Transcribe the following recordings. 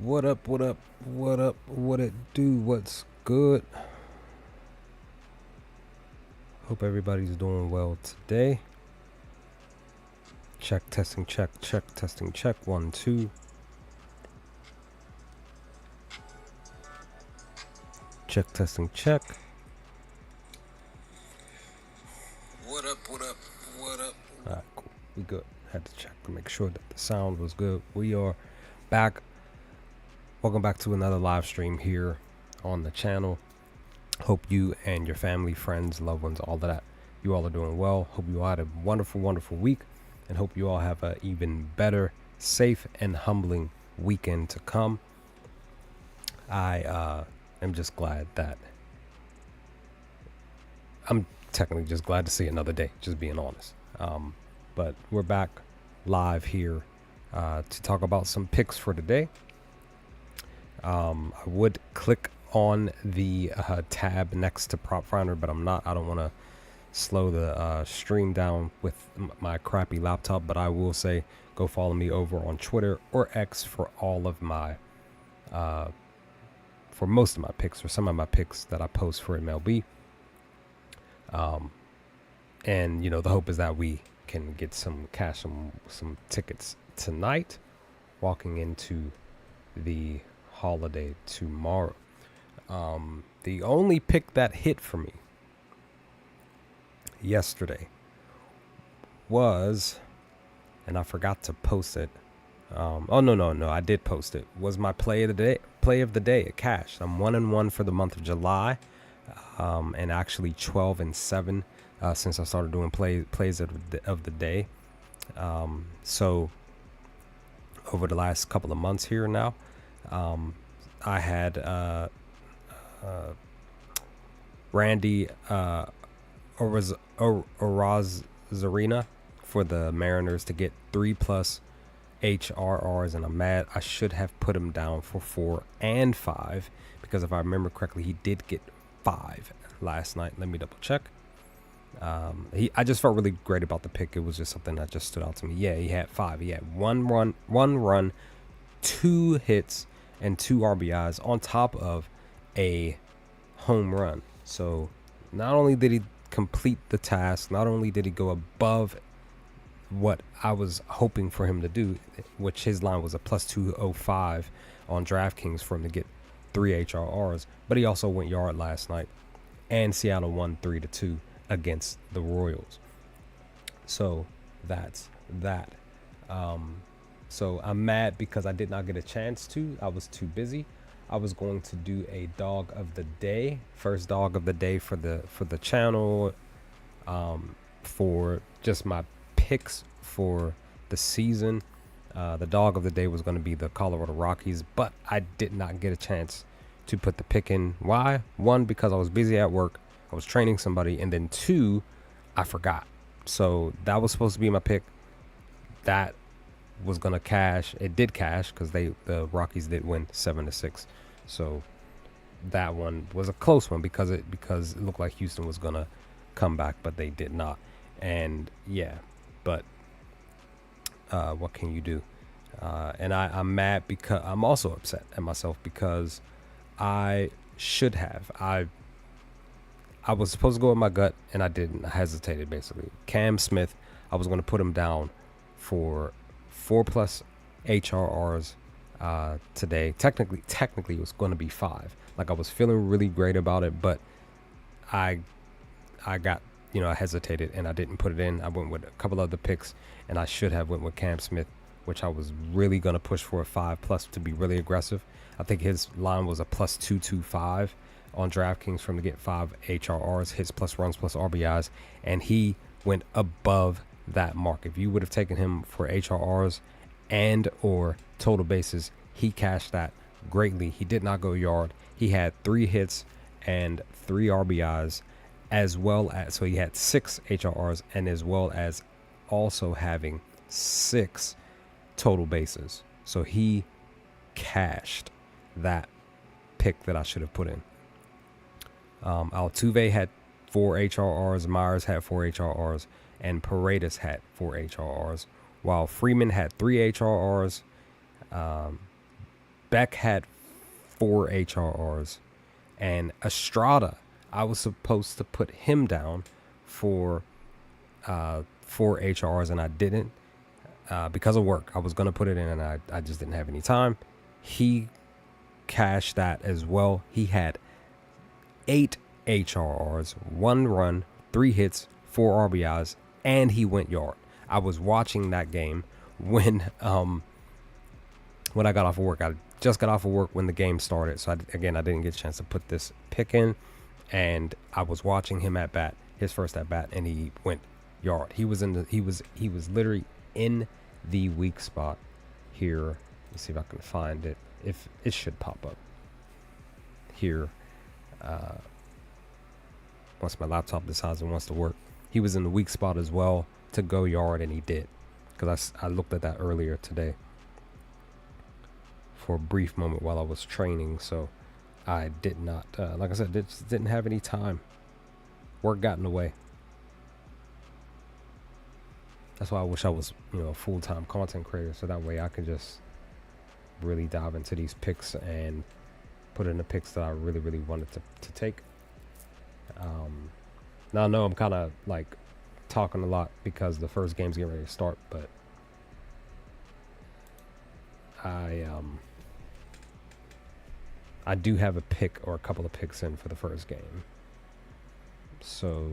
What up, what up, what up, what it do, what's good? Hope everybody's doing well today. Check, testing, check, testing, check, 1, 2. Check, testing, check. What up, what up, what up? Alright, cool. We good. Had to check to make sure that the sound was good. We are back. Welcome back to another live stream here on the channel. Hope you and your family, friends, loved ones, all of that, you all are doing well. Hope you all had a wonderful, wonderful week, and hope you all have an even better, safe, and humbling weekend to come. I am just glad that I'm technically just glad to see another day, just being honest. But we're back live here to talk about some picks for today. I would click on the tab next to Prop Finder, but I'm not. I don't want to slow the stream down with my crappy laptop, but I will say go follow me over on Twitter or X for all of my for most of my picks, or some of my picks that I post for MLB. And you know, the hope is that we can get some cash, some tickets tonight, walking into the holiday tomorrow. The only pick that hit for me yesterday was, and I forgot to post it. No, I did post it. Was my play of the day. It cashed. I'm 1-1 for the month of July, and actually 12-7 since I started doing plays of the day. So over the last couple of months here now, I had Randy Arozarena for the Mariners to get 3+ HRRs, and I'm mad. I should have put him down for 4 and 5, because if I remember correctly, he did get 5 last night. Let me double check. I just felt really great about the pick. It was just something that just stood out to me. Yeah, he had 5. He had one run, 2 hits, and 2 RBIs on top of a home run. So not only did he complete the task, not only did he go above what I was hoping for him to do, which his line was a +205 on DraftKings for him to get 3 HRRs, but he also went yard last night, and Seattle won 3-2 against the Royals. So that's that. So I'm mad because I did not get a chance to. I was too busy. I was going to do a dog of the day, first dog of the day for the channel, for just my picks for the season. The dog of the day was going to be the Colorado Rockies, but I did not get a chance to put the pick in. Why? 1, because I was busy at work. I was training somebody, and then 2, I forgot. So that was supposed to be my pick. That was gonna cash. It did cash because the Rockies did win 7-6. So that one was a close one because it looked like Houston was gonna come back, but they did not. And yeah, but what can you do? And I'm mad because I'm also upset at myself because I should have. I was supposed to go with my gut, and I didn't. I hesitated, basically. Cam Smith, I was going to put him down for 4+ HRRs today. Technically, it was going to be 5. Like, I was feeling really great about it, but I got, I hesitated, and I didn't put it in. I went with a couple other picks, and I should have went with Cam Smith, which I was really going to push for a 5+ to be really aggressive. I think his line was a +225 on DraftKings for him to get 5 HRRs, hits plus runs plus RBIs, and he went above that mark. If you would have taken him for HRRs and or total bases, he cashed that greatly. He did not go yard. He had 3 hits and 3 RBIs, as well as, so he had 6 HRRs, and as well as also having 6 total bases. So he cashed that pick that I should have put in. Altuve had 4 HRRs, Myers had 4 HRRs, and Paredes had 4 HRRs, while Freeman had 3 HRRs, Beck had 4 HRRs, and Estrada, I was supposed to put him down for 4 HRs, and I didn't because of work. I was going to put it in, and I just didn't have any time. He cashed that as well. He had 8 HRRs, 1 run, 3 hits, 4 RBIs, and he went yard. I was watching that game when I got off of work. I just got off of work when the game started, so I didn't get a chance to put this pick in, and I was watching him at bat, his first at bat, and he went yard. He was literally in the weak spot here. Let's see if I can find it. If it should pop up here once my laptop decides it wants to work. He was in the weak spot as well to go yard, and he did, because I looked at that earlier today for a brief moment while I was training. So I did not like I said, just didn't have any time. Work got in the way. That's why I wish I was, a full-time content creator, so that way I could just really dive into these picks and put in the picks that I really, really wanted to take. Now I know I'm kind of like talking a lot because the first game's getting ready to start, but I do have a pick or a couple of picks in for the first game. So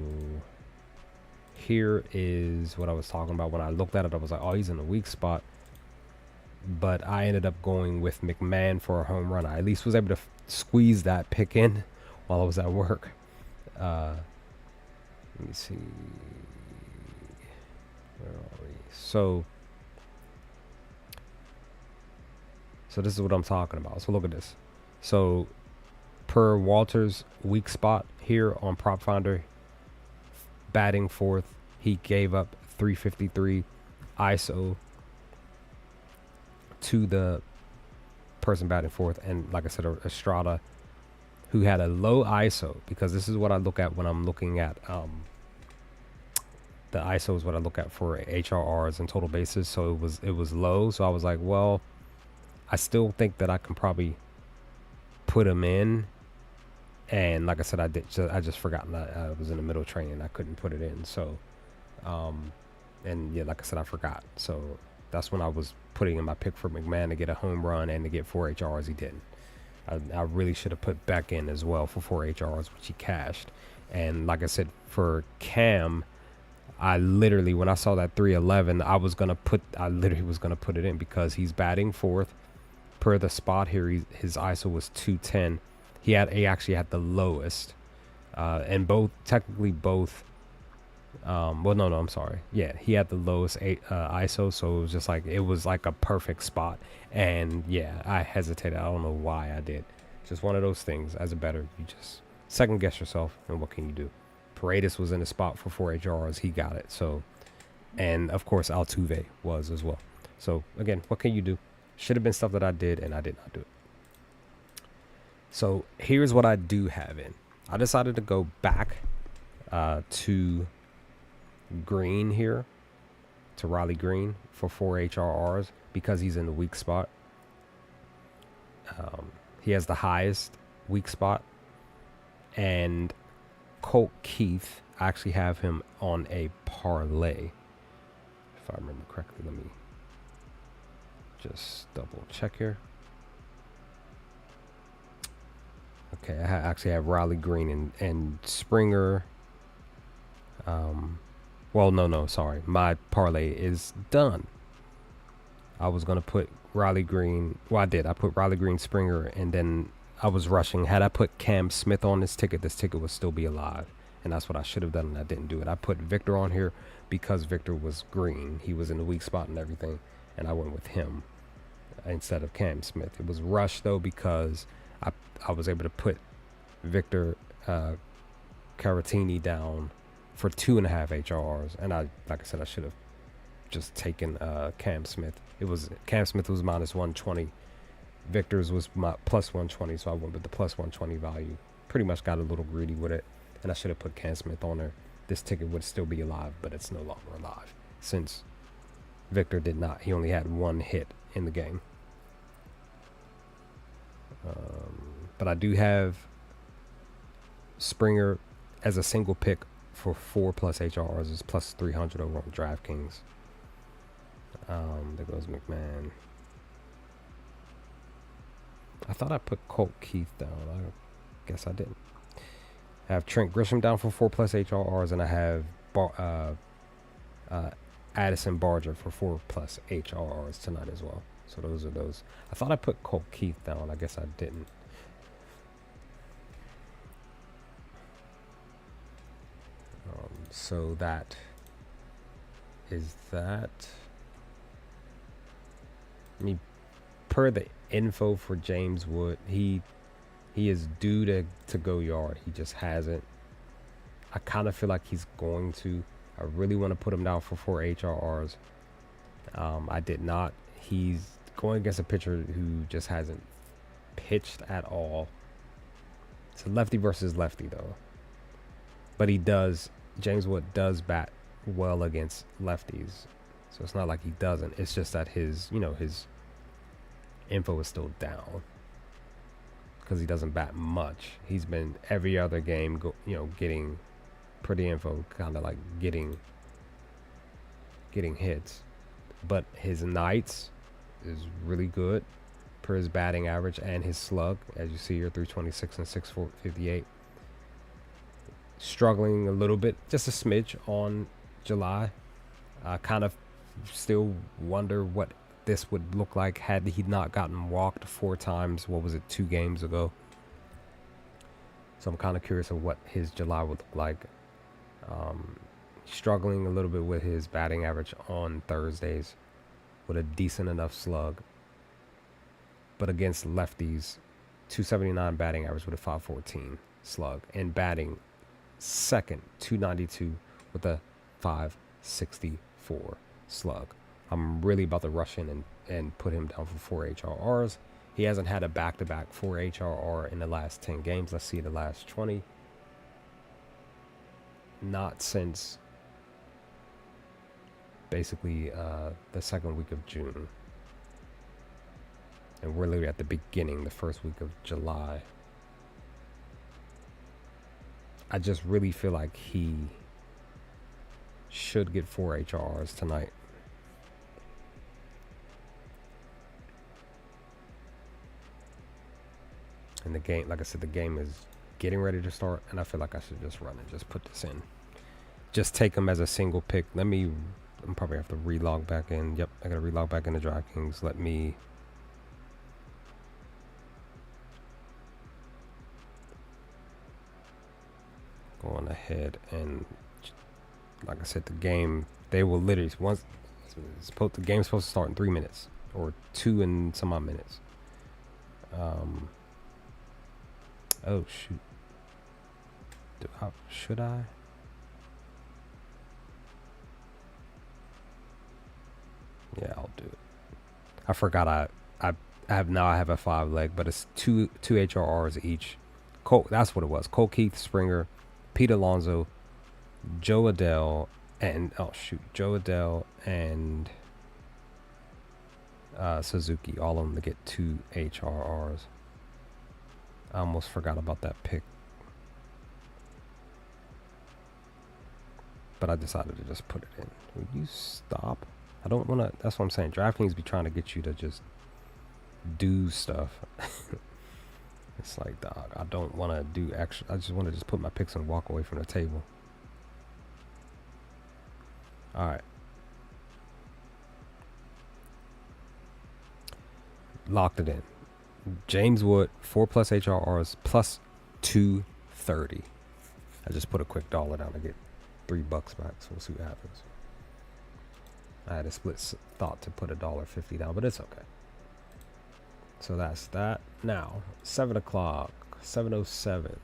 here is what I was talking about. When I looked at it, I was like, oh, he's in a weak spot. But I ended up going with McMahon for a home run. I at least was able to squeeze that pick in while I was at work. Let me see. Where are we? So this is what I'm talking about. So look at this. So per Walter's weak spot here on Prop Finder, batting fourth, he gave up 353 ISO to the person batting fourth. And like I said, Estrada, who had a low ISO, because this is what I look at when I'm looking at the ISO is what I look at for HRRs and total bases. So it was low. So I was like, well, I still think that I can probably put him in. And like I said, I just forgot that I was in the middle of training. I couldn't put it in. So, and yeah, like I said, I forgot. So that's when I was putting in my pick for McMahon to get a home run and to get 4 HRs. He didn't. I really should have put Beck in as well for 4 HRs, which he cashed. And like I said, for Cam, I literally, when I saw that 311, I literally was gonna put it in because he's batting fourth. Per the spot here, his ISO was 210. He actually had the lowest, and both. I'm sorry. Yeah, he had the lowest ISO, so it was like a perfect spot. And yeah, I hesitated. I don't know why I did. Just one of those things. As a bettor, you just second guess yourself, and what can you do? Paredes was in the spot for 4 HRs. He got it. So, and of course Altuve was as well. So again, what can you do? Should have been stuff that I did, and I did not do it. So here's what I do have in. I decided to go back to Green here, to Riley Green for 4 HRRs because he's in the weak spot. He has the highest weak spot. And Colt Keith, I actually have him on a parlay. If I remember correctly, let me just double check here. Okay, I actually have Riley Green and Springer. Sorry. My parlay is done. I was going to put Riley Green. Well, I did. I put Riley Green, Springer, and then I was rushing. Had I put Cam Smith on this ticket would still be alive. And that's what I should have done, and I didn't do it. I put Victor on here because Victor was green. He was in the weak spot and everything, and I went with him instead of Cam Smith. It was rushed, though, because I was able to put Victor Caratini down for 2.5 HRs, and like I said, I should have just taken Cam Smith. Cam Smith was minus 120. Victor's was my plus 120, so I went with the plus 120 value. Pretty much got a little greedy with it, and I should have put Cam Smith on there. This ticket would still be alive, but it's no longer alive since Victor did not. He only had 1 hit in the game. But I do have Springer as a single pick for 4 plus HRRs is plus 300 over on DraftKings. There goes McMahon. I thought I put Colt Keith down. I guess I didn't. I have Trent Grisham down for 4 plus HRRs, and I have Addison Barger for 4 plus HRRs tonight as well. So those are those. I thought I put Colt Keith down. I guess I didn't. So that is that. I mean, per the info for James Wood, he is due to go yard. He just hasn't. I kind of feel like he's going to. I really want to put him down for 4 HRRs. I did not. He's going against a pitcher who just hasn't pitched at all. It's a lefty versus lefty though. But he does. James Wood does bat well against lefties. So it's not like he doesn't. It's just that his info is still down because he doesn't bat much. He's been every other game, getting pretty info, kind of like getting hits. But his nights is really good per his batting average and his slug, as you see here, 326 and 658. Struggling a little bit, just a smidge on July. I kind of still wonder what this would look like had he not gotten walked 4 times. What was it, 2 games ago? So I'm kind of curious of what his July would look like. Struggling a little bit with his batting average on Thursdays with a decent enough slug. But against lefties, 279 batting average with a 514 slug. And batting second, 292 with a 564 slug. I'm really about to rush in and put him down for 4 HRRs. He hasn't had a back-to-back 4 HRR in the last 10 games. Let's see the last 20. Not since basically the second week of June. And we're literally at the beginning, the first week of July. I just really feel like he should get 4 HRRs tonight. And the game, like I said, the game is getting ready to start, and I feel like I should just run and just put this in. Just take him as a single pick. I'm probably have to relog back in. Yep, I gotta relog back into DraftKings. Let me go on ahead and, like I said, the game, they will literally, once the game's supposed to start in 3 minutes or 2 and some odd minutes. Oh shoot, should I? Yeah, I'll do it. I forgot I have a 5 leg, but it's two HRRs each. That's what it was. Cole Keith, Springer, Pete Alonso, Joe Adele, and Suzuki, all of them to get 2 HRRs. I almost forgot about that pick, but I decided to just put it in. Will you stop? I don't want to. That's what I'm saying. DraftKings be trying to get you to just do stuff. It's like, dog, I don't want to do extra. I just want to just put my picks and walk away from the table. All right. Locked it in. James Wood, 4 plus HRRs, plus 230. I just put a quick dollar down to get $3 back, so we'll see what happens. I had a split thought to put $1.50 down, but it's okay. So that's that. Now, 7 o'clock, 7:07.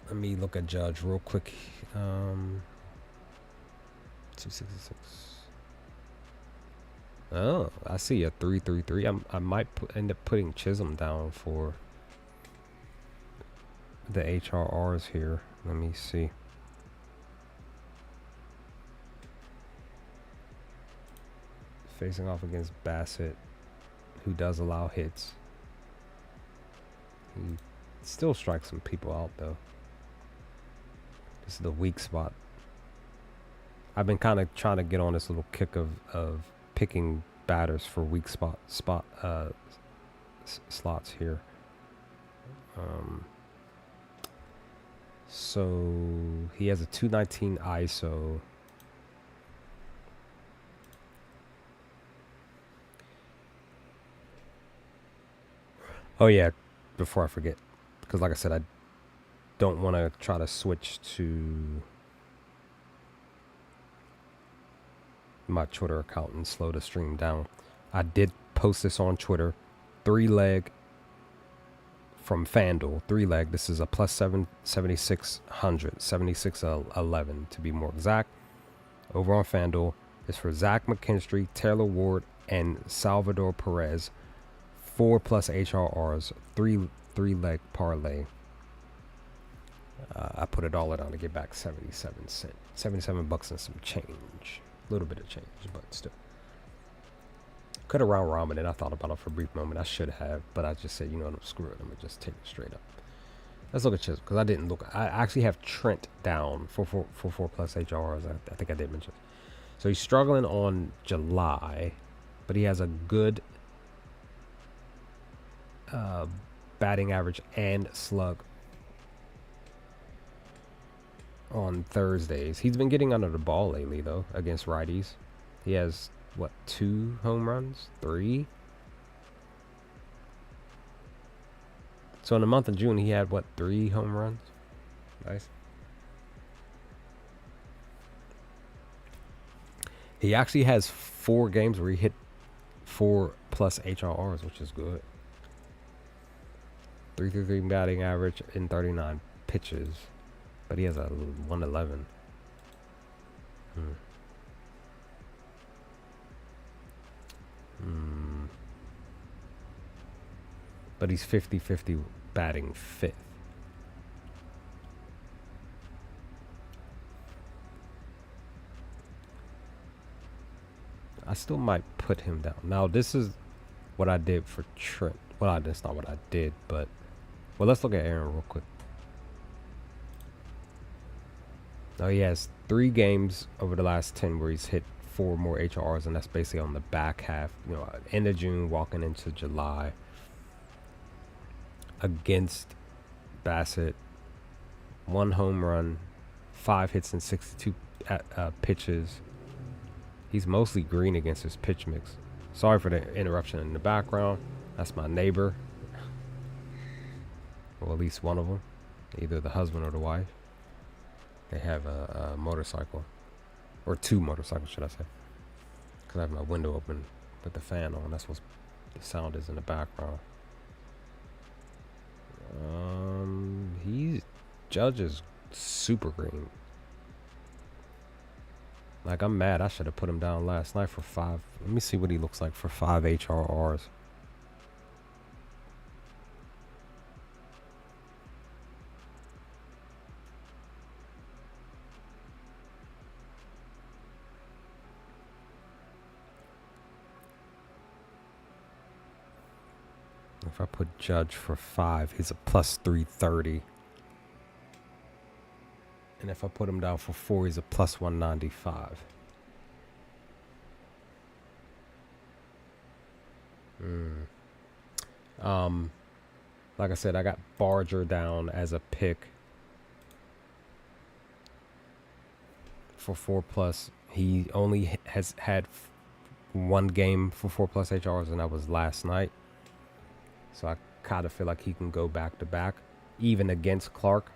Let me look at Judge real quick. 266. Oh, I see a 333. I might end up putting Chisholm down for the HRRs here. Let me see. Facing off against Bassett. who does allow hits. He still strikes some people out though. This is the weak spot. I've been kind of trying to get on this little kick of picking batters for weak slots here. So he has a 219 ISO. Oh yeah, before I forget, because like I said, I don't want to try to switch to my Twitter account and slow the stream down. I did post this on Twitter. 3-leg from FanDuel. 3-leg. This is a plus 7600, 7611 to be more exact. Over on FanDuel. It's for Zach McKinstry, Taylor Ward, and Salvador Perez. 4+ HRRs. 3-leg parlay. I put it all down to get back 77 cents. 77 bucks and some change. A little bit of change, but still. Could have round robin it. I thought about it for a brief moment. I should have, but I just said, you know what, screw it. I'm going to just take it straight up. Let's look at Chisholm, because I didn't look. I actually have Trent down for 4+ HRs. I think I did mention. So he's struggling on July, but he has a good batting average and slug on Thursdays. He's been getting under the ball lately, though, against righties. He has, what, 2 home runs? 3? So in the month of June, he had, what, 3 home runs? Nice. He actually has 4 games where he hit 4+ HRRs, which is good. 333 batting average in 39 pitches. But he has a 111. But he's 50-50 batting 5th. I still might put him down. Now, this is what I did for Trent. Well, that's not what I did, but... Well, let's look at Aaron real quick. Now, he has 3 games over the last 10 where he's hit 4 more HRs, and that's basically on the back half. You know, end of June, walking into July. Against Bassett, 1 home run, 5 hits and 62 pitches. He's mostly green against his pitch mix. Sorry for the interruption in the background. That's my neighbor. Well, at least one of them. Either the husband or the wife. They have a motorcycle. Or 2 motorcycles, should I say. Because I have my window open with the fan on. That's what the sound is in the background. Judge is super green. Like, I'm mad. I should have put him down last night for 5. Let me see what he looks like for 5 HRRs. If I put Judge for 5, he's a plus 330. And if I put him down for 4, he's a plus 195. Like I said, I got Barger down as a pick for 4+. He only has had 1 game for 4+ HRs, and that was last night. So I kind of feel like he can go back to back, even against Clark.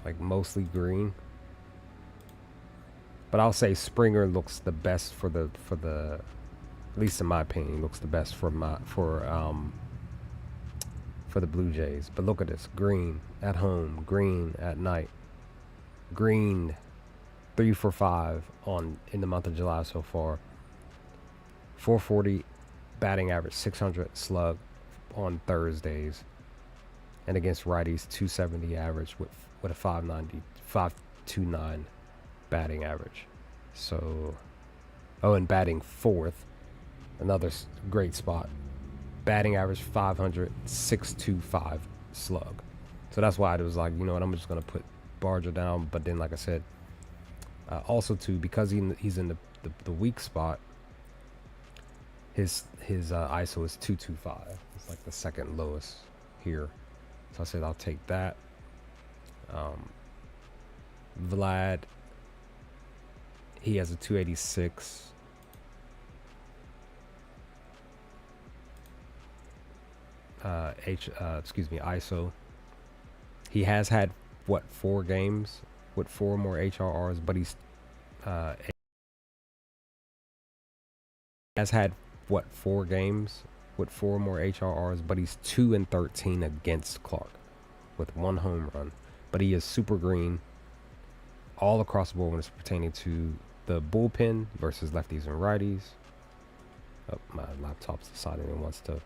Like mostly green. But I'll say Springer looks the best for the at least in my opinion, looks the best for the Blue Jays. But look at this. Green at home, green at night. Green 3 for 5 in the month of July so far. 440 batting average, 600 slug on Thursdays. And against righties, 270 average with a 529 batting average. So, and batting 4th Another great spot. Batting average 500, 625 slug. So that's why it was like, you know what, I'm just gonna put Barger down. But then, like I said, also too, because he's in the weak spot, his ISO is 225. It's like the second lowest here. So I said I'll take that. Vlad, he has a 286. ISO. He has had what 4 games with 4 more HRRs, but he's has had what 4 games with 4 more HRRs, but he's 2-13 against Clark with 1 home run. But he is super green all across the board when it's pertaining to the bullpen versus lefties and righties. Oh, my laptop's deciding it wants to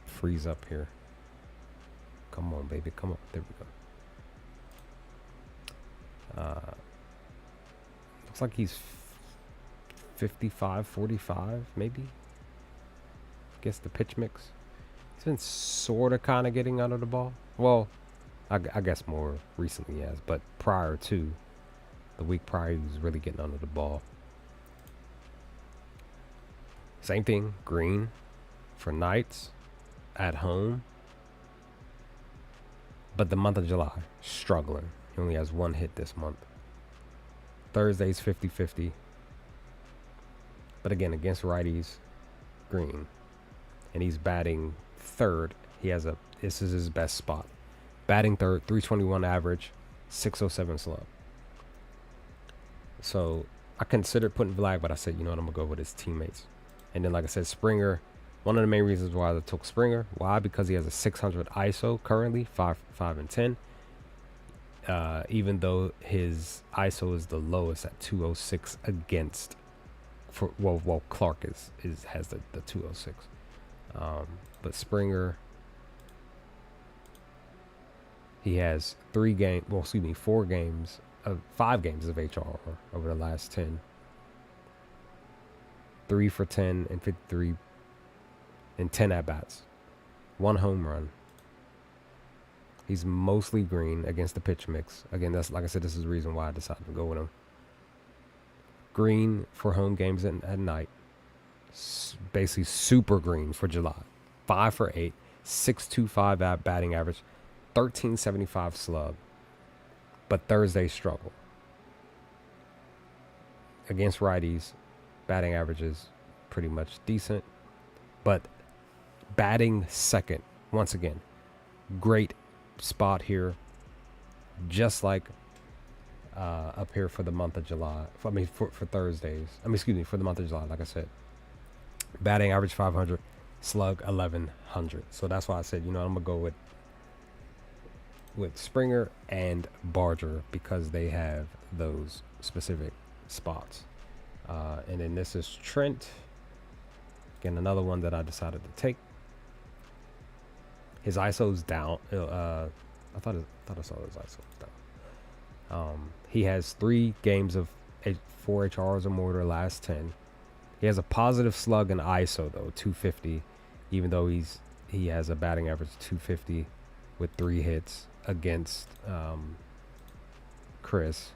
freeze up here. Come on, baby, come on. There we go. Looks like he's 55-45, maybe. Guess the pitch mix. He's been sort of kind of getting under the ball. Well, I guess more recently he has, but prior to the week prior, he was really getting under the ball. Same thing, green for nights at home. But the month of July, struggling. He only has 1 hit this month. Thursdays 50-50. But again, against righties, green. And he's batting third. This is his best spot. Batting third, 321 average, 607 slug. So I considered putting Vlad, but I said, you know what, I'm going to go with his teammates. And then, like I said, Springer, one of the main reasons why I took Springer. Why? Because he has a 600 ISO currently, 5 and 10. Even though his ISO is the lowest at 206 against, Clark has the 206. But Springer, he has 5 games of HR over the last 10. 3 for 10 and 53 and 10 at-bats. 1 home run. He's mostly green against the pitch mix. Again, that's, like I said, this is the reason why I decided to go with him. Green for home games at night. Basically super green for July. 5 for 8. 625 at batting average. 1375 slug. But Thursday struggle. Against righties, batting average is pretty much decent. But batting second, once again, great spot here. Just like up here for the month of July. For Thursdays. For the month of July, like I said. Batting average 500, slug 1100. So that's why I said, you know, I'm going to go with Springer and Barger because they have those specific spots. And then this is Trent. Again, another one that I decided to take. His ISO's down. I thought I saw his ISO down. He has 3 games of 4 HRs or more the last 10. He has a positive slug and ISO though, 250, even though he has a batting average 250 with 3 hits against Chris.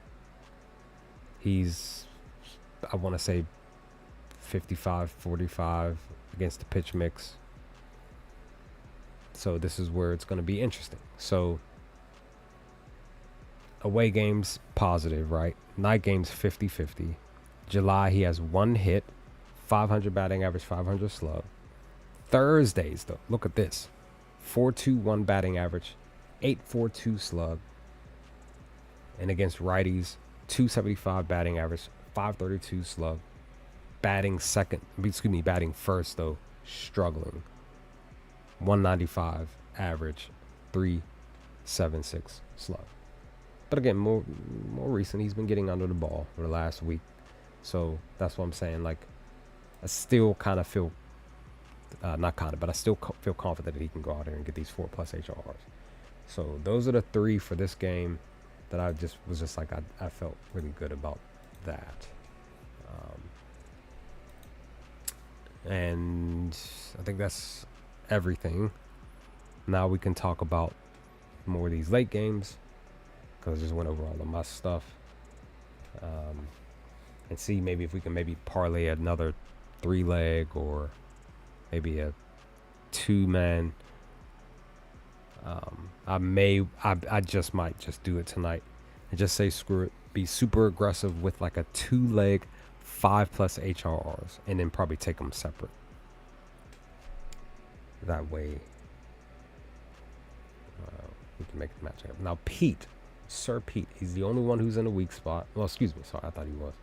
He's, I want to say 55-45 against the pitch mix. So this is where it's going to be interesting. So away games positive, right? Night games 50-50. July he has 1 hit, 500 batting average, 500 slug. Thursdays though, look at this. 421 batting average, 842 slug. And against righties, 275 batting average, 532 slug. Batting first though, struggling. 195 average, 376 slug. But again, more recent, he's been getting under the ball for the last week. So that's what I'm saying. Like, I still kind of feel, but I still feel confident that he can go out there and get these 4+ HRs. So those are the 3 for this game that I was just like, I felt really good about that. And I think that's everything. Now we can talk about more of these late games, because I just went over all of my stuff. And see maybe if we can maybe parlay another 3-leg or maybe a 2-man. I just might just do it tonight and just say screw it. Be super aggressive with like a 2-leg 5+ HRRs, and then probably take them separate. That way, we can make the match up. Now Pete, Sir Pete, he's the only one who's in a weak spot. Well, excuse me, sorry, I thought he was.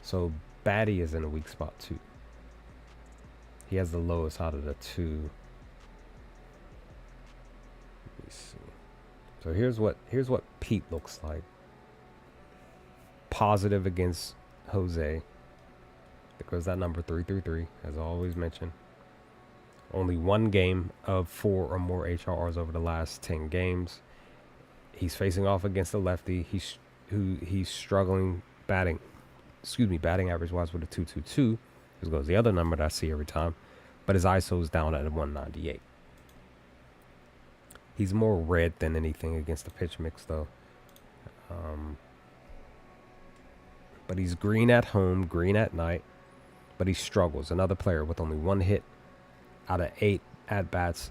So Batty is in a weak spot too. He has the lowest out of the two. Let me see. So here's what Pete looks like. Positive against Jose, because that number 333, as I always mentioned. Only one game of 4 or more HRRs over the last 10 games. He's facing off against a lefty. He's struggling batting average wise with a 222. This goes the other number that I see every time, but his ISO is down at a 198. He's more red than anything against the pitch mix though. But he's green at home, green at night, but he struggles. Another player with only 1 hit out of 8 at-bats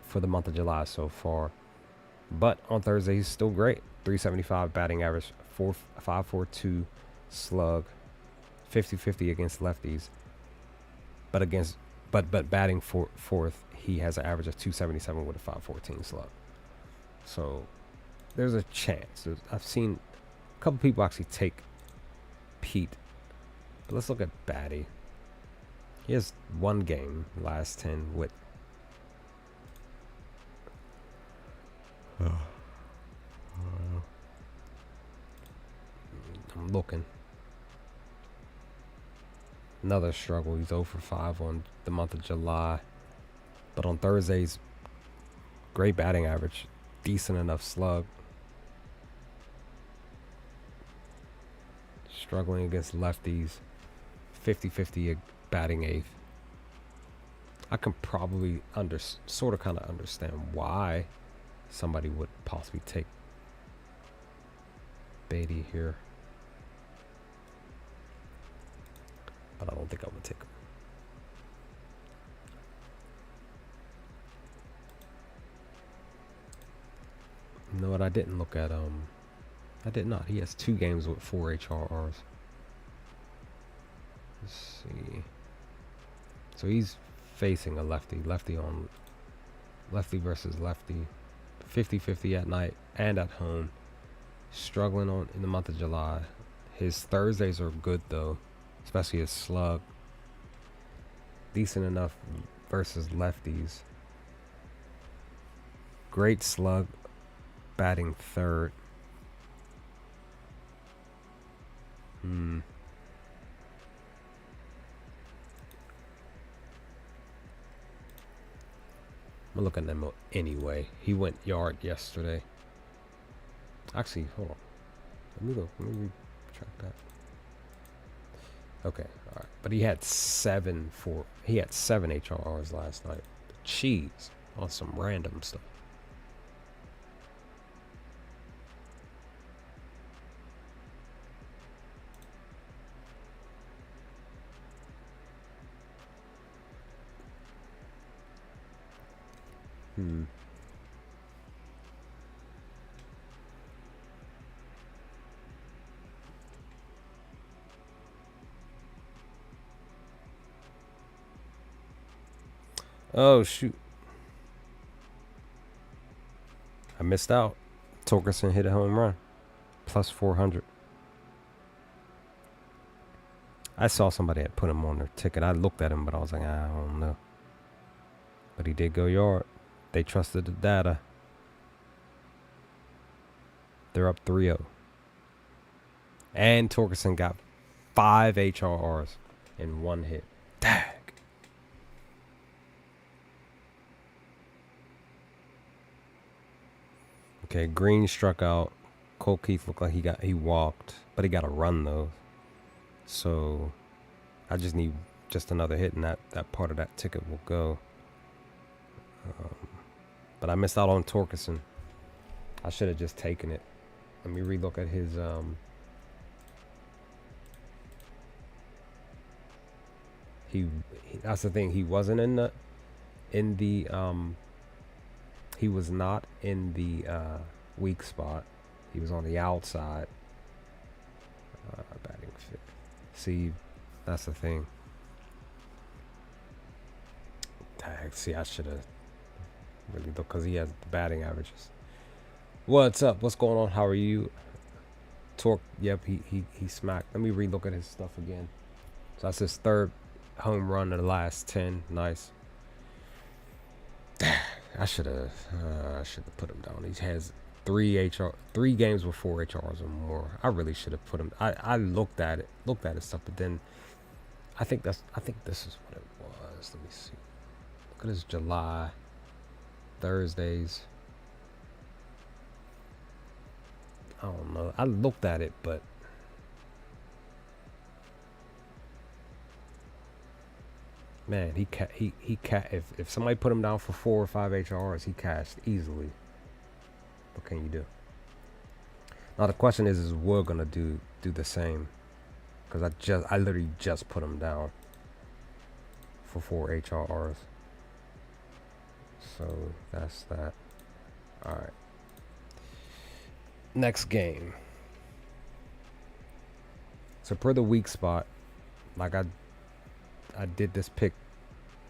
for the month of July so far. But on Thursday, he's still great. 375 batting average, 5.42 slug, 50-50 against lefties. But batting fourth, he has an average of 277 with a 5.14 slug. So there's a chance. I've seen a couple people actually take Pete. But let's look at Batty. He has 1 game last 10 with I'm looking. Another struggle. He's 0 for 5 on the month of July. But on Thursdays, great batting average. Decent enough slug. Struggling against lefties. 50-50 batting 8th. I can probably sort of kind of understand why somebody would possibly take Beatty here. But I don't think I would take him. You know what? I didn't look at I did not. He has 2 games with 4 HRRs. Let's see. So he's facing a lefty versus lefty, 50-50 at night and at home. Struggling in the month of July. His Thursdays are good though, especially his slug. Decent enough versus lefties. Great slug, batting third. I'm looking at him anyway. He went yard yesterday. Actually, hold on. Let me retract that. Okay, all right. But he had 7 HRRs last night. Cheese on some random stuff. Oh, shoot. I missed out. Torkelson hit a home run. Plus 400. I saw somebody had put him on their ticket. I looked at him, but I was like, I don't know. But he did go yard. They trusted the data. They're up 3-0. And Torkelson got 5 HRRs in 1 hit. Dag. Okay, Green struck out. Cole Keith looked like he walked, but he got a run though. So I just need just another hit, and that part of that ticket will go. But I missed out on Torkelson. I should have just taken it. Let me relook at his he that's the thing, he wasn't in the he was not in the weak spot. He was on the outside. Batting fifth. See, that's the thing. Dang, see, I should have really looked, because he has the batting averages. What's up? What's going on? How are you? Torque. Yep, he smacked. Let me relook at his stuff again. So that's his third home run of the last 10. Nice. I should have put him down. He has 3 games with 4 HRs or more. I really should have put him. I looked at his stuff, but then I think this is what it was. Let me see. Look at his July Thursdays. I don't know. I looked at it, but man, if somebody put him down for 4 or 5 HRs, he cashed easily. What can you do? Now the question is we're gonna do the same, because I literally just put him down for 4 HRs. So that's that. All right. Next game. So per the weak spot, like I did this pick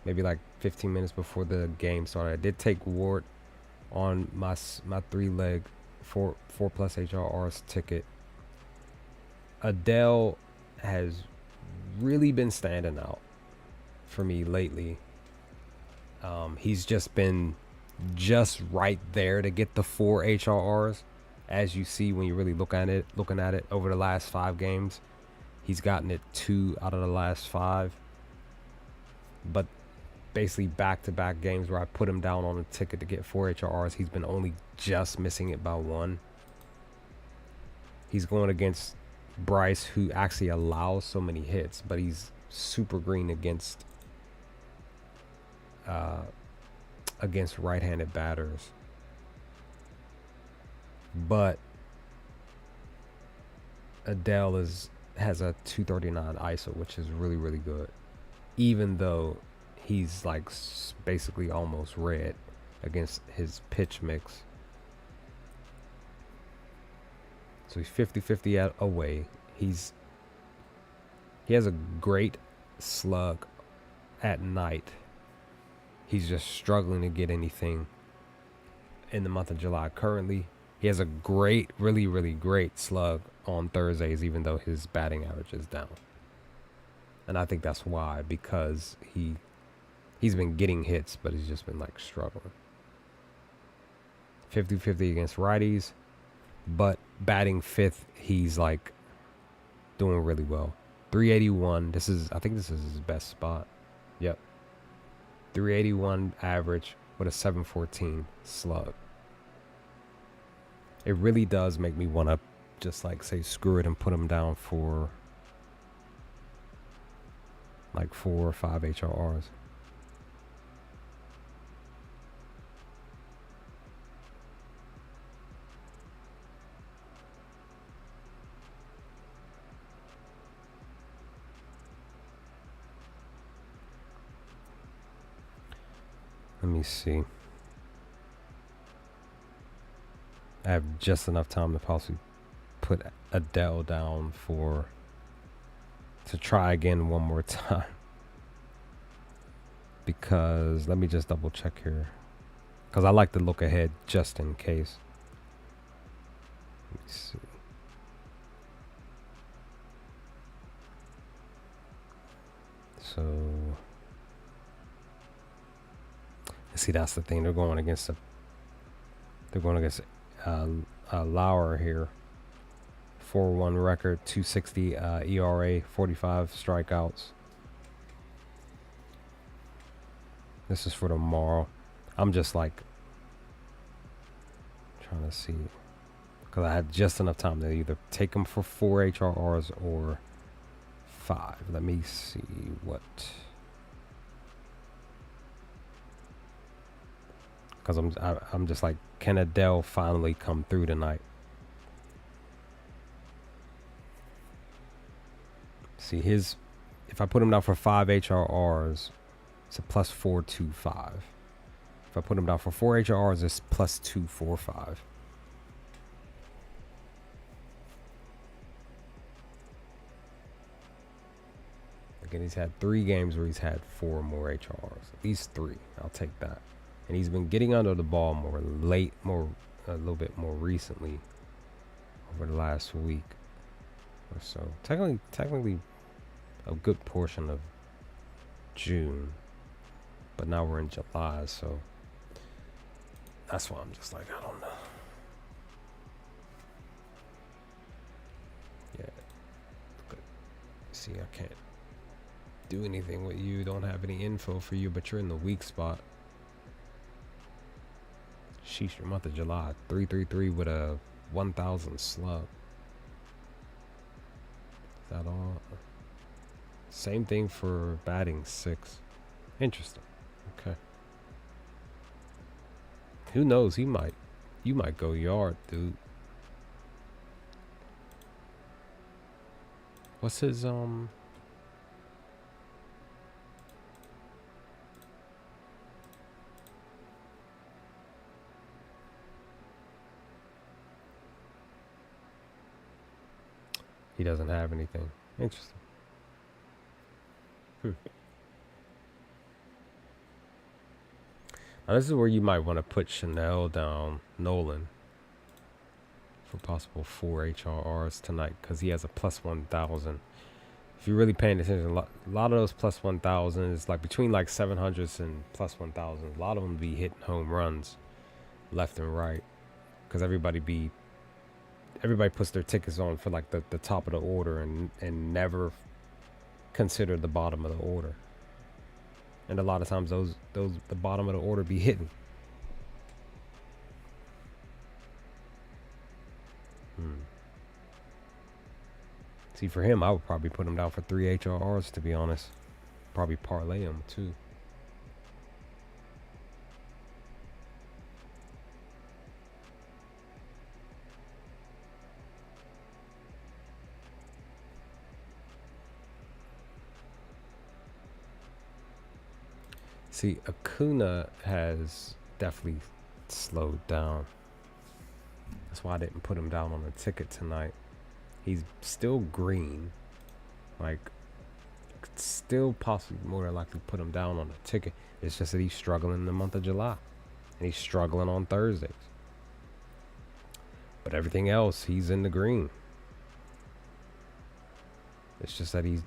maybe like 15 minutes before the game started. I did take Ward on my 3-leg 4+ HRRs ticket. Adele has really been standing out for me lately. He's just been right there to get the 4 HRRs. As you see when you really looking at it over the last 5 games, he's gotten it 2 out of the last 5. But basically back-to-back games where I put him down on a ticket to get 4 HRRs, he's been only just missing it by 1. He's going against Bryce, who actually allows so many hits, but he's super green against right-handed batters. But Adele has a 239 ISO, which is really, really good, even though he's like basically almost red against his pitch mix. So he's 50-50 away. He has a great slug at night. He's just struggling to get anything in the month of July. Currently, he has a great, really, really great slug on Thursdays, even though his batting average is down. And I think that's why, because he's been getting hits, but he's just been like struggling. 50-50 against righties, but batting 5th, he's like doing really well. 381. I think this is his best spot. Yep. 381 average with a 714 slug. It really does make me want to just like say screw it and put him down for like 4 or 5 HRRs. Let me see. I have just enough time to possibly put Adele down to try again one more time. Because let me just double check here. Because I like to look ahead just in case. Let me see. So, see, that's the thing. They're going against Lauer here. 4-1 record, 260 ERA, 45 strikeouts. This is for tomorrow. I'm just like trying to see, because I had just enough time to either take him for 4 HRRs or 5. Let me see what. Because I'm just like, can Adele finally come through tonight? See, if I put him down for 5 HRRs, it's a plus 425. If I put him down for 4 HRRs, it's plus 245. Again, he's had 3 games where he's had 4 more HRs. At least 3. I'll take that. And he's been getting under the ball a little bit more recently over the last week or so. Technically a good portion of June. But now we're in July, so that's why I'm just like, I don't know. Yeah. But see, I can't do anything with you. Don't have any info for you, but you're in the weak spot. Sheesh, your month of July, 333 with a 1,000 slug. Is that all? Same thing for batting 6. Interesting. Okay. Who knows? You might go yard, dude. What's his He doesn't have anything. Interesting. Now this is where you might want to put Chanel down Nolan for possible 4 HRRs tonight, because he has a plus 1,000. If you're really paying attention, a lot of those plus 1,000 is like between like 700s and plus 1,000. A lot of them be hitting home runs left and right, because everybody puts their tickets on for like the top of the order and never consider the bottom of the order. And a lot of times those the bottom of the order be hitting. See, for him, I would probably put him down for 3 HRRs, to be honest. Probably parlay him too. See, Acuna has definitely slowed down. That's why I didn't put him down on the ticket tonight. He's still green. Like, could still possibly more than likely put him down on the ticket. It's just that he's struggling in the month of July. And he's struggling on Thursdays. But everything else, he's in the green. It's just that he's,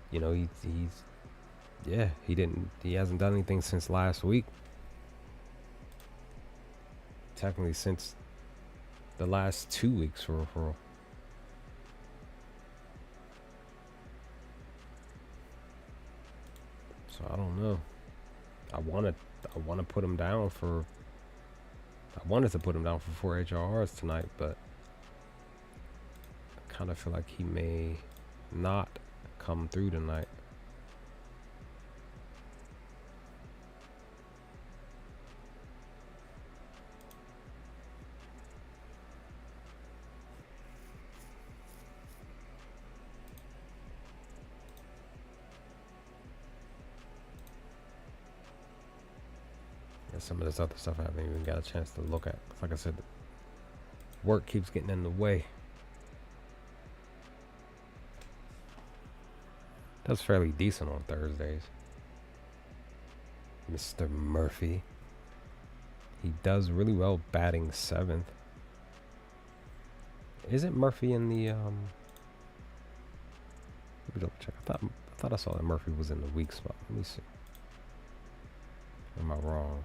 he hasn't done anything since last week. Technically since the last 2 weeks for referral. So I don't know. I wanted to put him down for 4 HRRs tonight, but I kind of feel like he may not come through tonight. Some of this other stuff I haven't even got a chance to look at. Like I said, work keeps getting in the way. Does fairly decent on Thursdays. Mr. Murphy. He does really well batting 7th. Isn't Murphy in the let me double check. I thought I saw that Murphy was in the weak spot. Let me see. Am I wrong?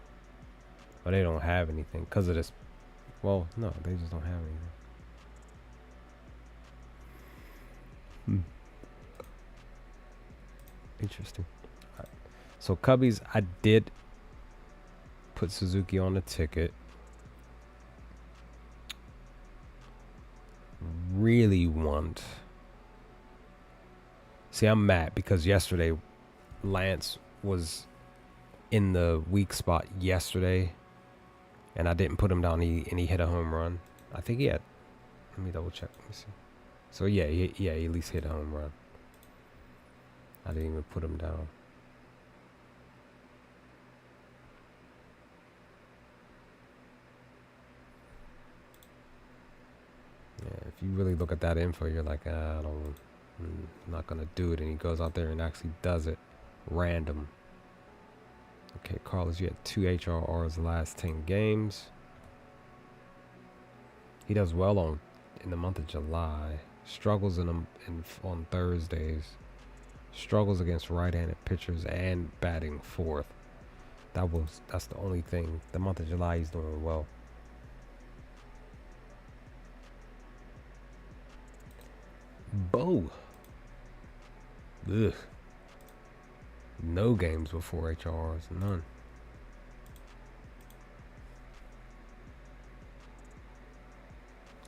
But they don't have anything because of this. Well, no, they just don't have anything. Interesting. Right. So Cubbies, I did put Suzuki on the ticket. Really want See, I'm mad because yesterday Lance was in the weak spot yesterday, and I didn't put him down. He hit a home run. I think he had. Let me double check. Let me see. So yeah, he at least hit a home run. I didn't even put him down. Yeah, if you really look at that info, you're like, I'm not gonna do it. And he goes out there and actually does it, random. Okay, Carlos, you had 2 HRRs the last 10 games. He does well in the month of July. Struggles on Thursdays. Struggles against right-handed pitchers and batting fourth. That's the only thing. The month of July, he's doing well. Bo. Ugh. No games with 4 HRs. None.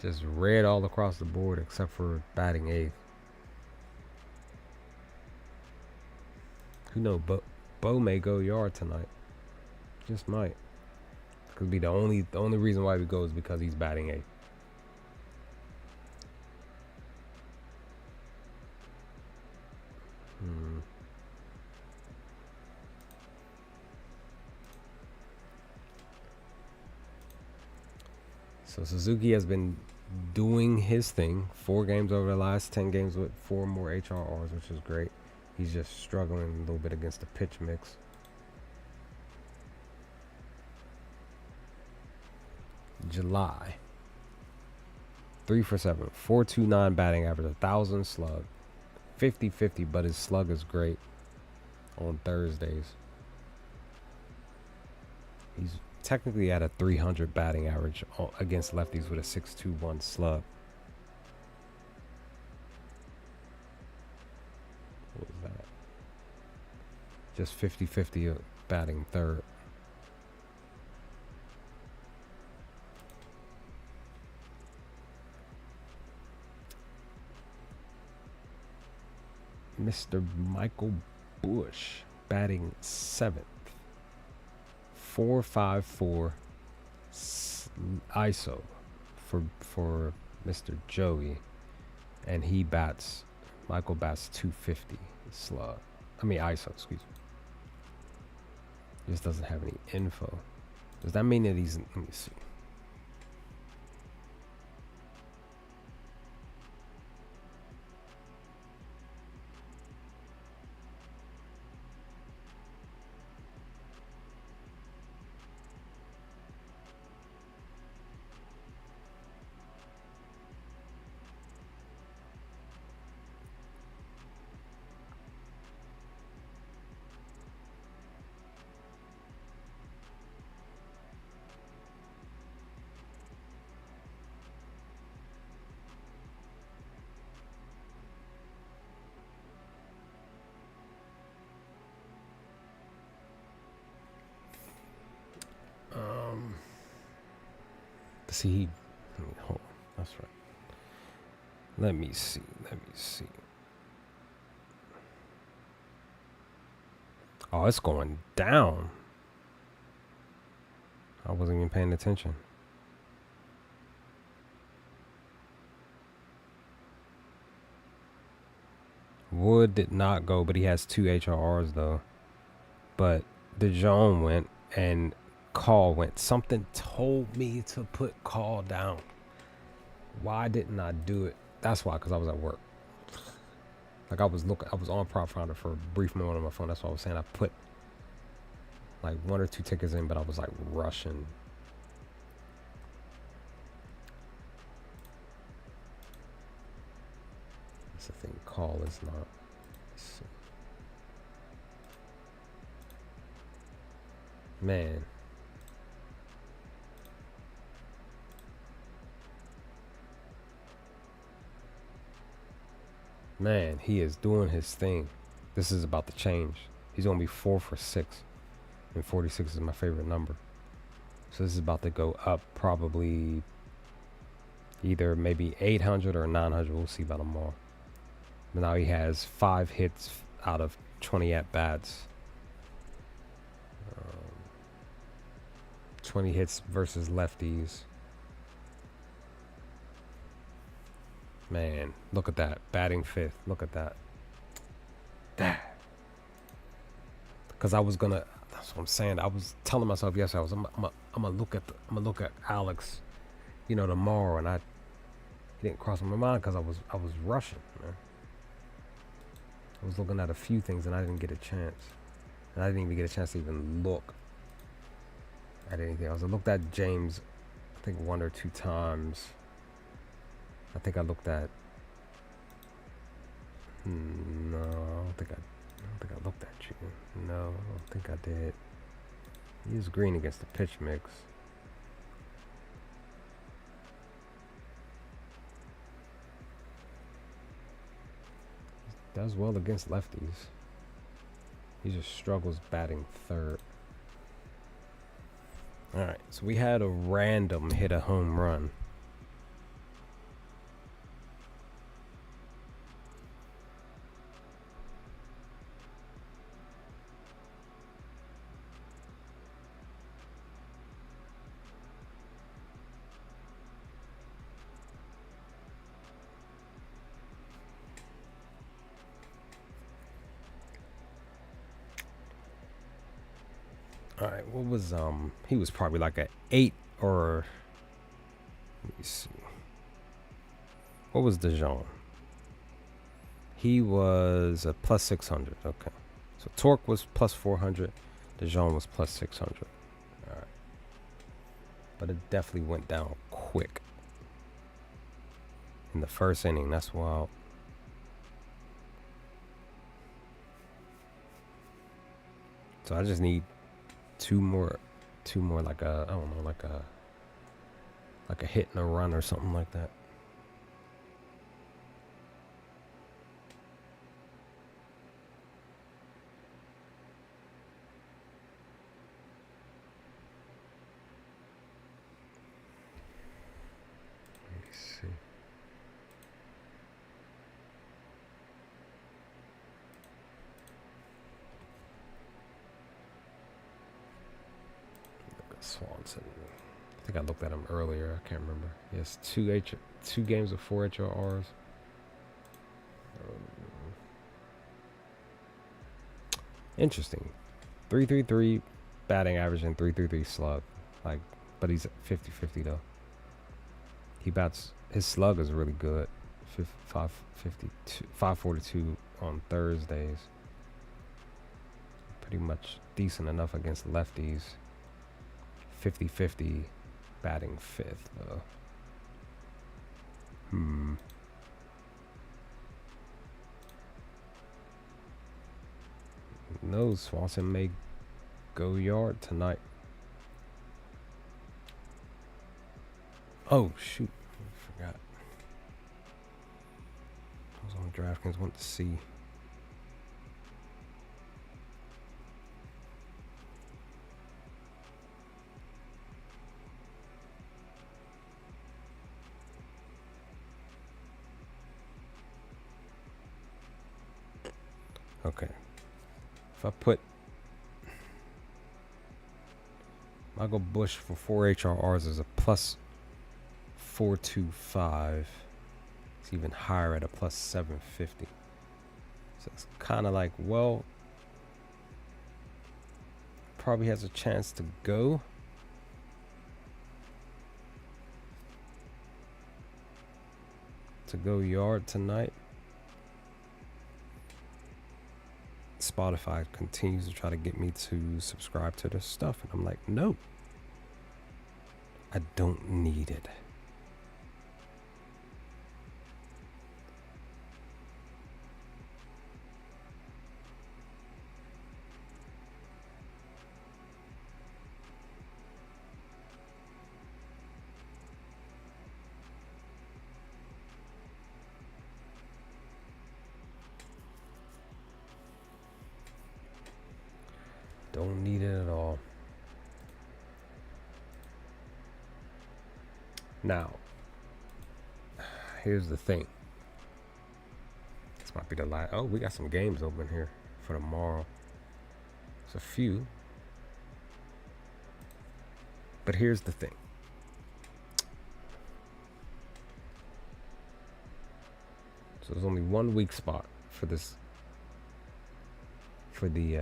Just red all across the board except for batting eighth. Who knows? Bo may go yard tonight. Just might. Could be the only reason why he goes because he's batting eighth. So Suzuki has been doing his thing. 4 games over the last 10 games with 4 more HRRs, which is great. He's just struggling a little bit against the pitch mix. July. 3 for 7. 4.29 batting average. 1,000 slug. 50-50, but his slug is great on Thursdays. He's technically at a 300 batting average against lefties with a 6.21 slug. What was that? Just 50-50 batting third. Mr. Michael Bush batting 7th. 4.54 ISO for Mr. Joey, and Michael bats 250 slug. I mean ISO, excuse me. He just doesn't have any info. Does that mean that he's? Let me see. See, hold on, that's right. Let me see. Oh, it's going down. I wasn't even paying attention. Wood did not go, but he has 2 HRRs though. But DeJong went and Call went. Something told me to put Call down. Why didn't I do it? That's why, because I was at work. Like I was on Prop Finder for a brief moment on my phone. That's why I was saying I put like 1 or 2 tickets in, but I was like rushing. That's the thing. Call is not. Let's see. Man. Man, he is doing his thing. This is about to change. He's going to be 4 for 6. And 46 is my favorite number. So this is about to go up probably either maybe 800 or 900. We'll see about tomorrow. But now he has 5 hits out of 20 at bats. 20 hits versus lefties. Man, look at that. Batting 5th. Look at that. Because I was gonna. That's what I'm saying. I was telling myself yesterday. I'm gonna look at Alex, tomorrow, and it didn't cross my mind because I was rushing, man. I was looking at a few things and I didn't get a chance, and I didn't even get a chance to even look at anything. I looked at James, I think 1 or 2 times. I think I looked at. No, I don't think I looked at you. No, I don't think I did. He was green against the pitch mix. He does well against lefties. He just struggles batting 3rd. Alright, so we had a random hit a home run. All right, what was he was probably like a 8 or let me see. What was DeJong? He was a plus 600. Okay. So Torque was plus 400. DeJong was plus 600. All right. But it definitely went down quick in the first inning. That's wild. So I just need two more like a, I don't know, like a hit and a run or something like that. Let me see. Look at Swanson. I think I looked at him earlier. I can't remember. He has two games of 4 HRRs. Interesting. 3.33 batting average and 3.33 slug. But he's 50-50 though. He bats. His slug is really good. 542 on Thursdays. Pretty much decent enough against lefties. 50-50 batting 5th though. No, Swanson may go yard tonight. Oh shoot, I forgot. I was on DraftKings, want to see. Okay. If I put Michael Bush for 4 HRRs as a plus 425, it's even higher at a plus 750. So it's kind of like, well, probably has a chance to go. Yard tonight. Spotify continues to try to get me to subscribe to this stuff, and I'm like, no, I don't need it. Don't need it at all. Now, here's the thing. This might be the last. Oh, we got some games open here for tomorrow. It's a few. But here's the thing. So there's only 1 weak spot for this. For the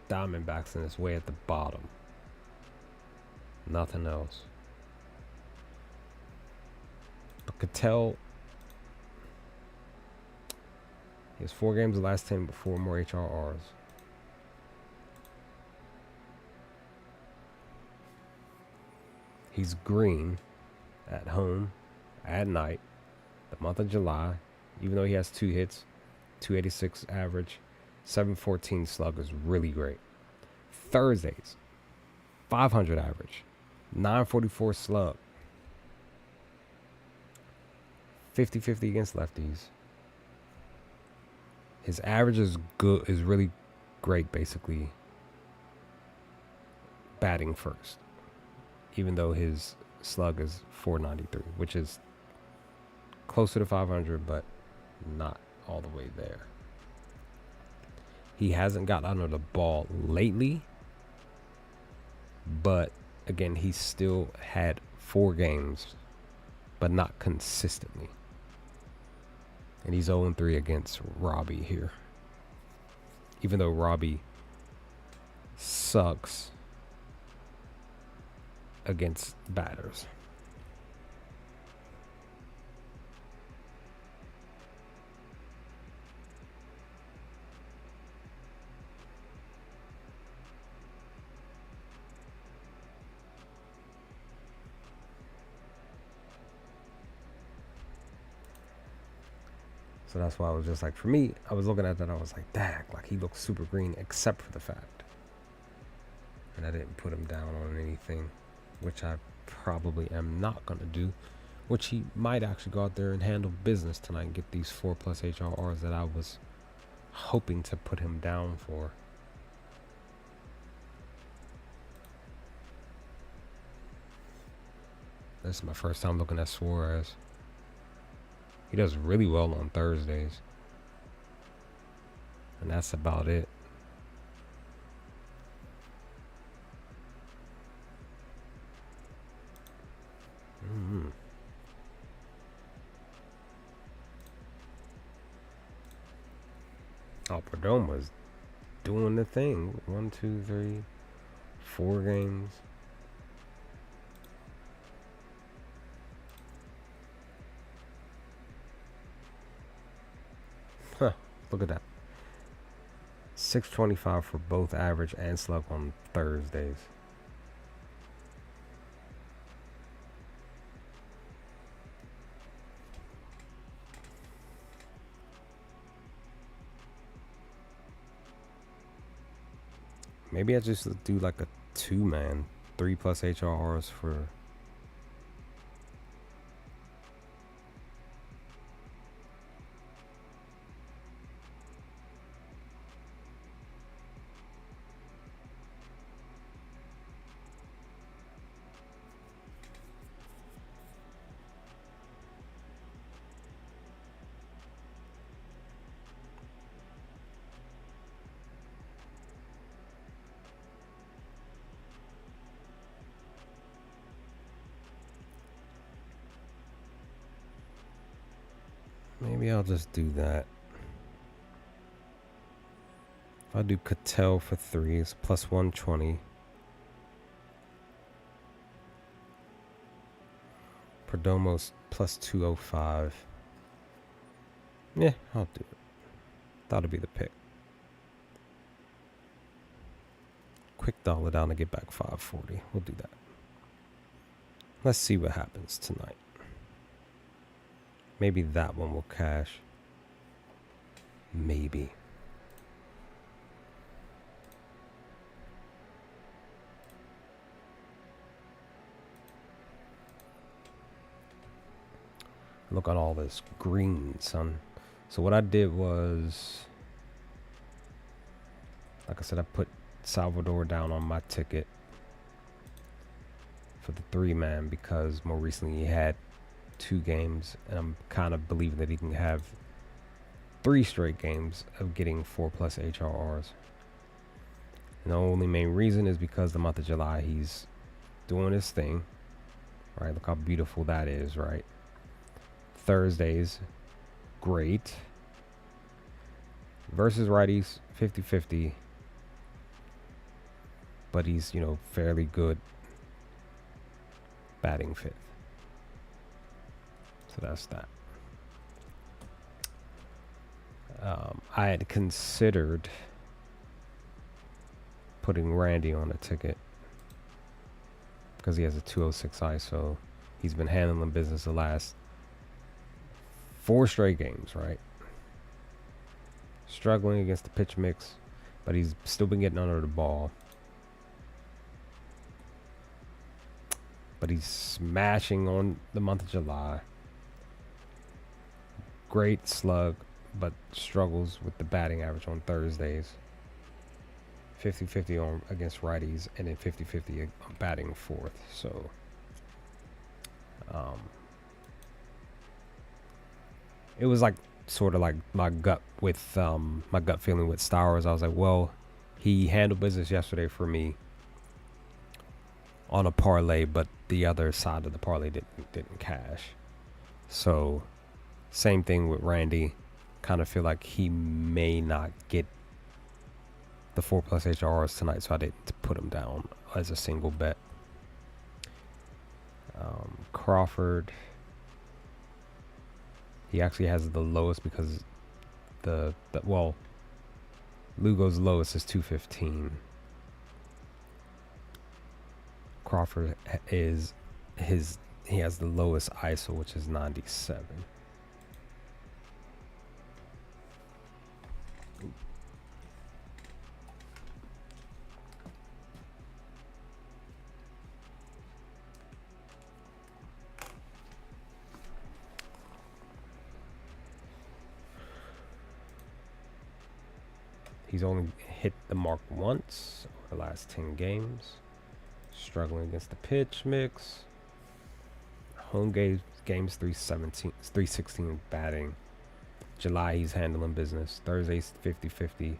Diamondbacks, and it's way at the bottom. Nothing else. But Cattell, he has 4 games the last 10, but 4 more HRRs. He's green at home at night the month of July, even though he has 2 hits, 286 average, 714 slug is really great. Thursdays, 500 average, 944 slug, 50-50 against lefties. His average is good, is really great, basically batting first, even though his slug is 493, which is closer to 500, but not all the way there. He hasn't got under the ball lately, but again, he still had 4 games, but not consistently. And he's 0-3 against Robbie here. Even though Robbie sucks against batters. So that's why I was just like, for me, I was looking at that, I was like, dang, like he looks super green, except for the fact. And I didn't put him down on anything, which I probably am not going to do, which he might actually go out there and handle business tonight and get these 4+ HRRs that I was hoping to put him down for. This is my first time looking at Suarez. He does really well on Thursdays. And that's about it. Oh, Perdoma's doing the thing. 1, 2, 3, 4 games. Huh, look at that. 625 for both average and slug on Thursdays. Maybe I just do like a 2-man, 3+ HRRs for. Maybe I'll just do that. If I do Cattell for 3s, plus 120. Perdomo's plus 205. Yeah, I'll do it. That'll be the pick. Quick dollar down to get back 540. We'll do that. Let's see what happens tonight. Maybe that one will cash. Maybe. Look at all this green, son. So what I did was, like I said, I put Salvador down on my ticket for the 3-man because more recently he had 2 games, and I'm kind of believing that he can have 3 straight games of getting 4+ HRRs. And the only main reason is because the month of July he's doing his thing, right? Look how beautiful that is, right? Thursdays, great. Versus righties, 50-50. But he's, fairly good batting 5th. So that's that. I had considered putting Randy on a ticket because he has a 206 ISO. He's been handling business the last 4 straight games, right? Struggling against the pitch mix, but he's still been getting under the ball. But he's smashing on the month of July. Great slug, but struggles with the batting average on Thursdays. 50-50 on against righties, and then 50-50 batting 4th. So, it was like sort of like my gut feeling with Stowers. I was like, well, he handled business yesterday for me on a parlay, but the other side of the parlay didn't cash. So, same thing with Randy. Kind of feel like he may not get the 4+ HRs tonight, so I didn't put him down as a single bet. Crawford, he actually has the lowest because Lugo's lowest is 215. Crawford he has the lowest ISO, which is 97. He's only hit the mark once over the last 10 games. Struggling against the pitch mix. Home games 316 batting. July he's handling business. Thursdays 50-50.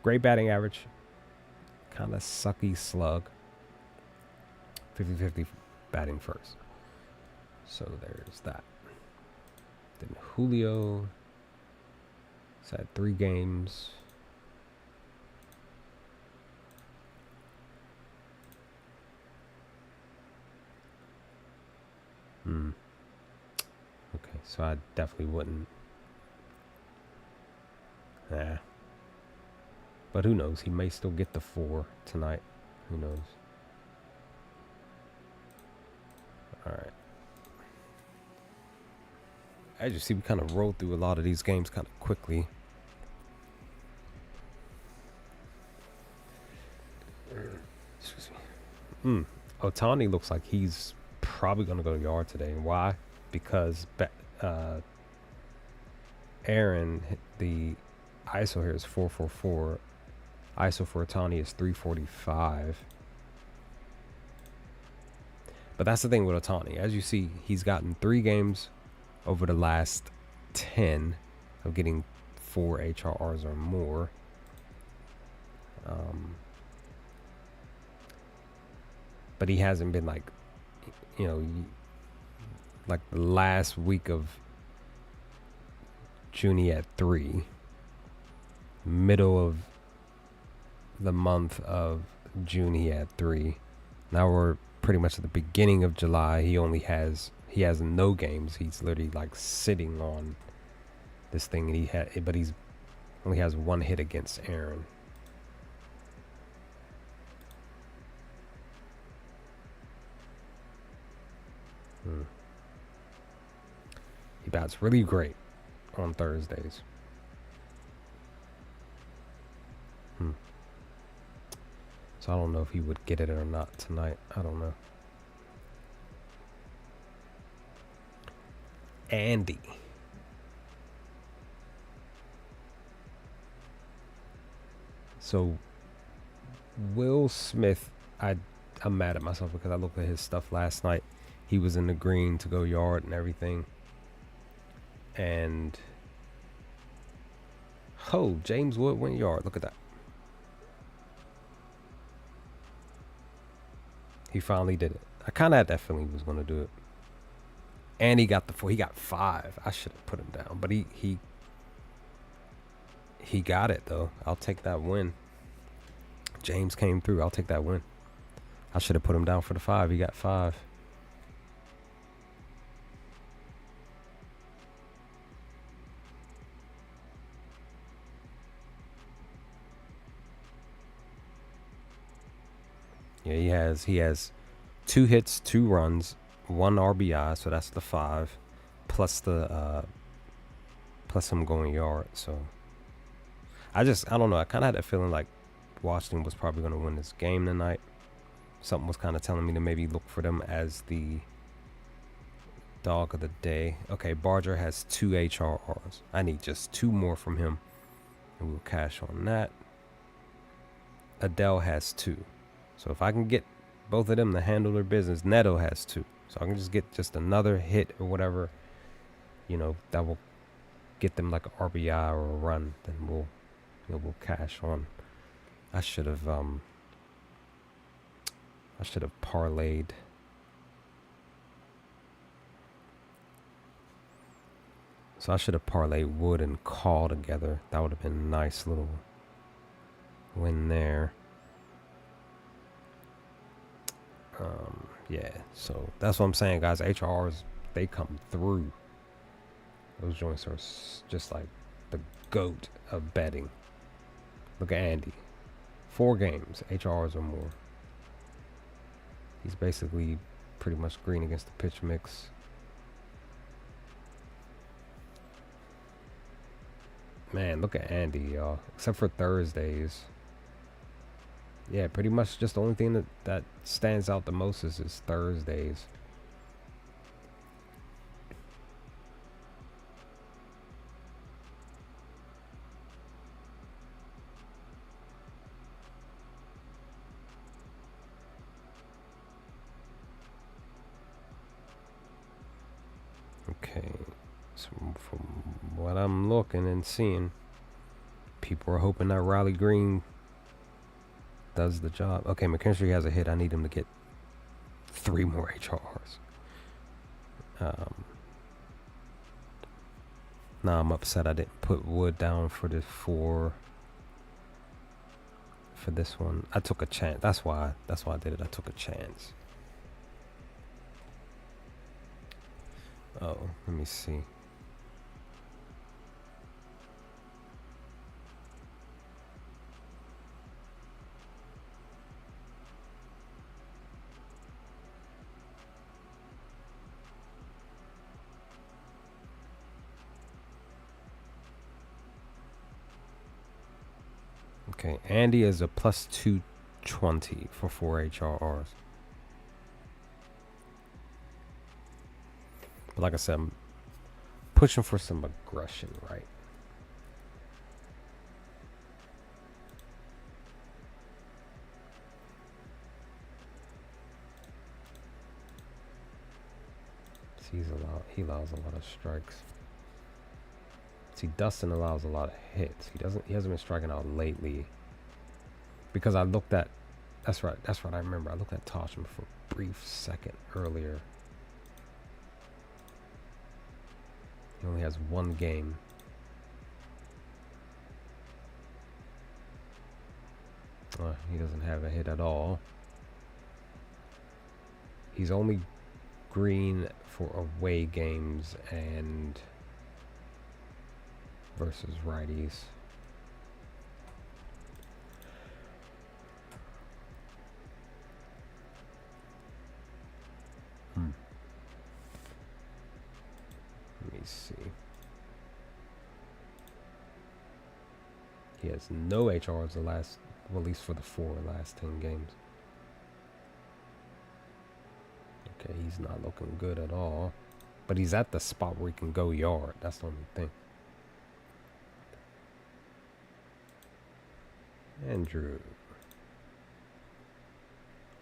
Great batting average. Kind of sucky slug. 50-50 batting first. So there's that. Then Julio. He's had 3 games. Okay, so I definitely wouldn't. But who knows? He may still get the 4 tonight. Who knows? Alright. As you see, we kind of rolled through a lot of these games kind of quickly. Excuse me. Otani looks like he's probably going to go to yard today. And why? Because Aaron, the ISO here is 444. ISO for Otani is 345. But that's the thing with Otani. As you see, he's gotten 3 games over the last 10 of getting 4 HRRs or more. But he hasn't been like, like the last week of June he had 3. Middle of the month of June he had 3. Now we're pretty much at the beginning of July. He has no games. He's literally like sitting on this thing, and but he's only has 1 hit against Aaron. He bats really great on Thursdays. So I don't know if he would get it or not tonight. I don't know. Andy. So Will Smith, I I'm mad at myself because I looked at his stuff last night. He was in the green to go yard and everything. And James Wood went yard. Look at that. He finally did it. I kind of had that feeling he was going to do it. And he got the 4. He got 5. I should have put him down, but he got it though. I'll take that win. James came through. I'll take that win. I should have put him down for the 5. He got 5. Yeah, he has 2 hits, 2 runs, 1 RBI, so that's the 5, plus plus him going yard. So I don't know. I kind of had that feeling like Washington was probably going to win this game tonight. Something was kind of telling me to maybe look for them as the dog of the day. Okay, Barger has 2 HRRs. I need just 2 more from him, and we'll cash on that. Adele has 2. So if I can get both of them to handle their business, Neto has 2. So I can just get just another hit or whatever, that will get them like an RBI or a run. Then we'll cash on. I should have parlayed. So I should have parlayed Wood and Call together. That would have been a nice little win there. Yeah, so that's what I'm saying, guys. HRs, they come through. Those joints are just like the GOAT of betting. Look at Andy. 4 games, HRs or more. He's basically pretty much green against the pitch mix. Man, look at Andy, y'all. Except for Thursdays. Yeah, pretty much just the only thing that stands out the most is Thursdays. Okay, so from what I'm looking and seeing, people are hoping that Riley Green does the job. Okay, McKinstry has a hit. I need him to get 3 more HRs. Now I'm upset I didn't put Wood down for the 4 for this one. I took a chance. That's why I did it. I took a chance. Oh, let me see. Okay, Andy is a plus 220 for 4 HRRs. But like I said, I'm pushing for some aggression, right? He allows a lot of strikes. See, Dustin allows a lot of hits. He hasn't been striking out lately. Because I looked at, that's right, I remember. I looked at Toshman for a brief second earlier. He only has 1 game. He doesn't have a hit at all. He's only green for away games and versus righties. Let me see. He has no HRs well, at least for the 4 last 10 games. Okay, he's not looking good at all. But he's at the spot where he can go yard. That's the only thing. Andrew.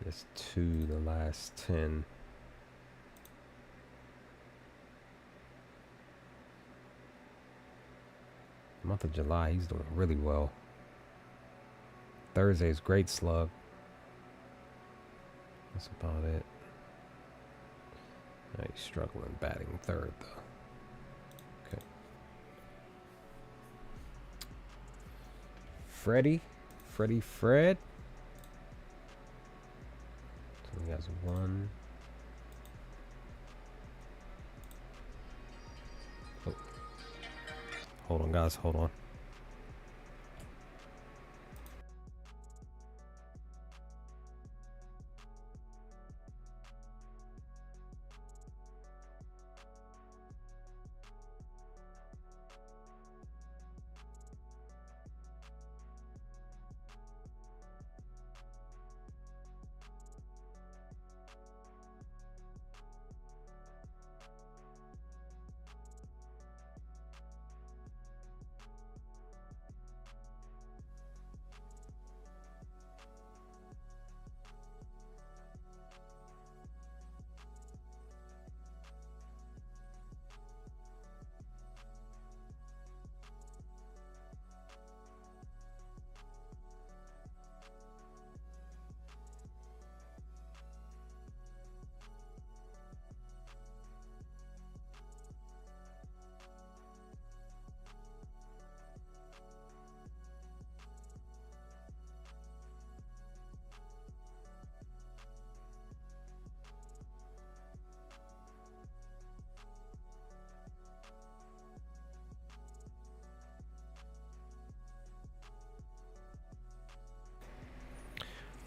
It's 2 the last 10. Month of July, he's doing really well. Thursday's great slug. That's about it. He's struggling batting third though. Okay. Fred. So he has 1. Oh. Hold on, guys. Hold on.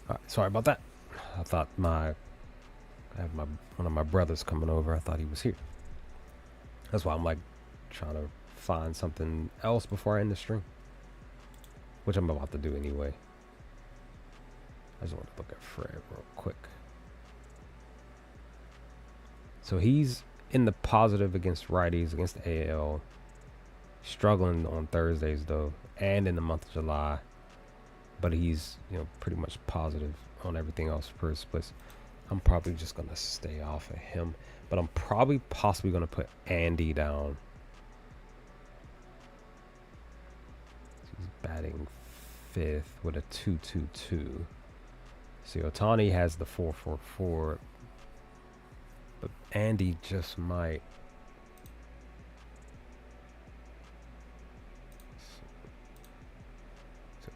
All right, sorry about that. I thought I have one of my brothers coming over. I thought he was here. That's why I'm like trying to find something else before I end the stream, which I'm about to do anyway. I just want to look at Fred real quick. So he's in the positive against righties, against AL. Struggling on Thursdays though, and in the month of July. But he's, pretty much positive on everything else per splits. I'm probably just gonna stay off of him, but I'm possibly gonna put Andy down. He's batting 5th with a 2.22. See, Ohtani has the 4.44, but Andy just might.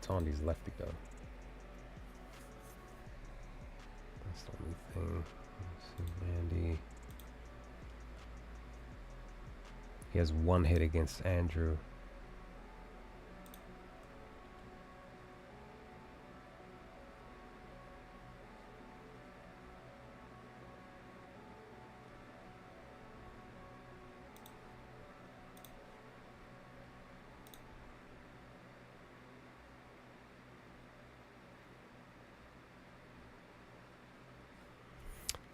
Ohtani's lefty though. That's the only thing. Let's see, Andy. He has 1 hit against Andrew.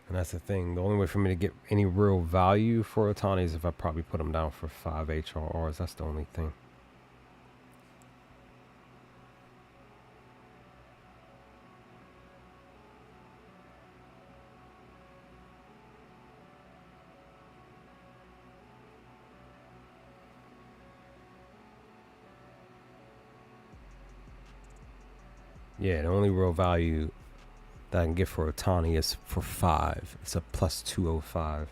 And that's the thing. The only way for me to get any real value for Ohtani is if I probably put him down for 5 HRRs. That's the only thing. Yeah, the only real value that I can get for Ohtani is for 5. It's a plus 205.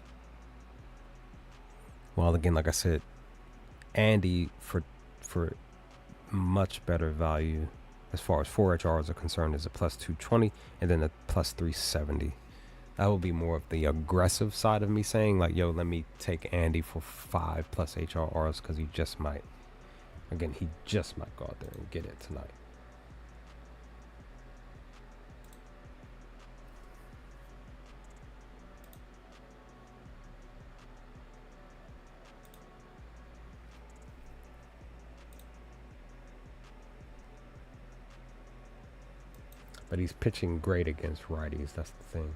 Well, again, like I said, Andy for much better value as far as 4 HRs are concerned is a plus 220 and then a plus 370. That will be more of the aggressive side of me saying like, yo, let me take Andy for 5 plus HRRs because he just might go out there and get it tonight. But he's pitching great against righties. That's the thing.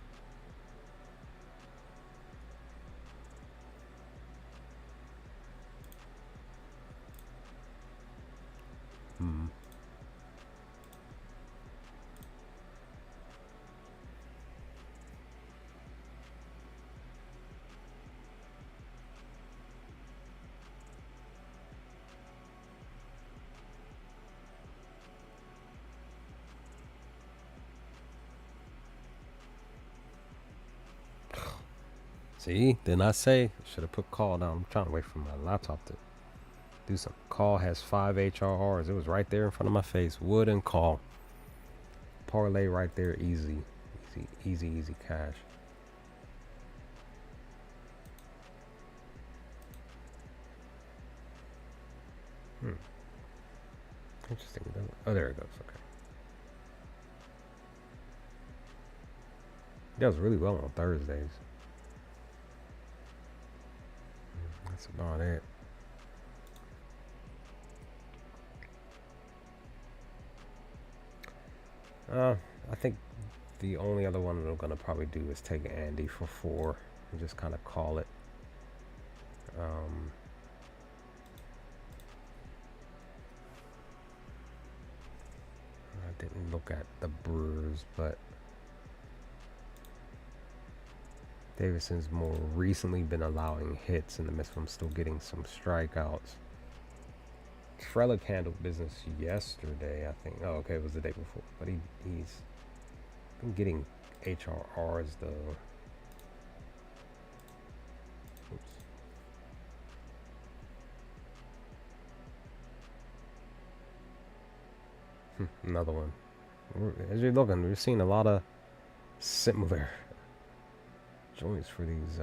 See, didn't I say? Should have put call down. I'm trying to wait for my laptop to do some. Call has 5 HRRs. It was right there in front of my face. Wood and call. Parlay right there. Easy. Easy cash. Interesting. Oh, there it goes. Okay. It does really well on Thursdays. That's about it. I think the only other one that I'm gonna probably do is take Andy for 4 and just kind of call it. I didn't look at the Brewers, but Davidson's more recently been allowing hits in the midst of him still getting some strikeouts. Frelick handled business yesterday, I think. Oh, okay, it was the day before. But he's been getting HRRs, though. Oops. Another one. As you're looking, we're seeing a lot of similar joints for these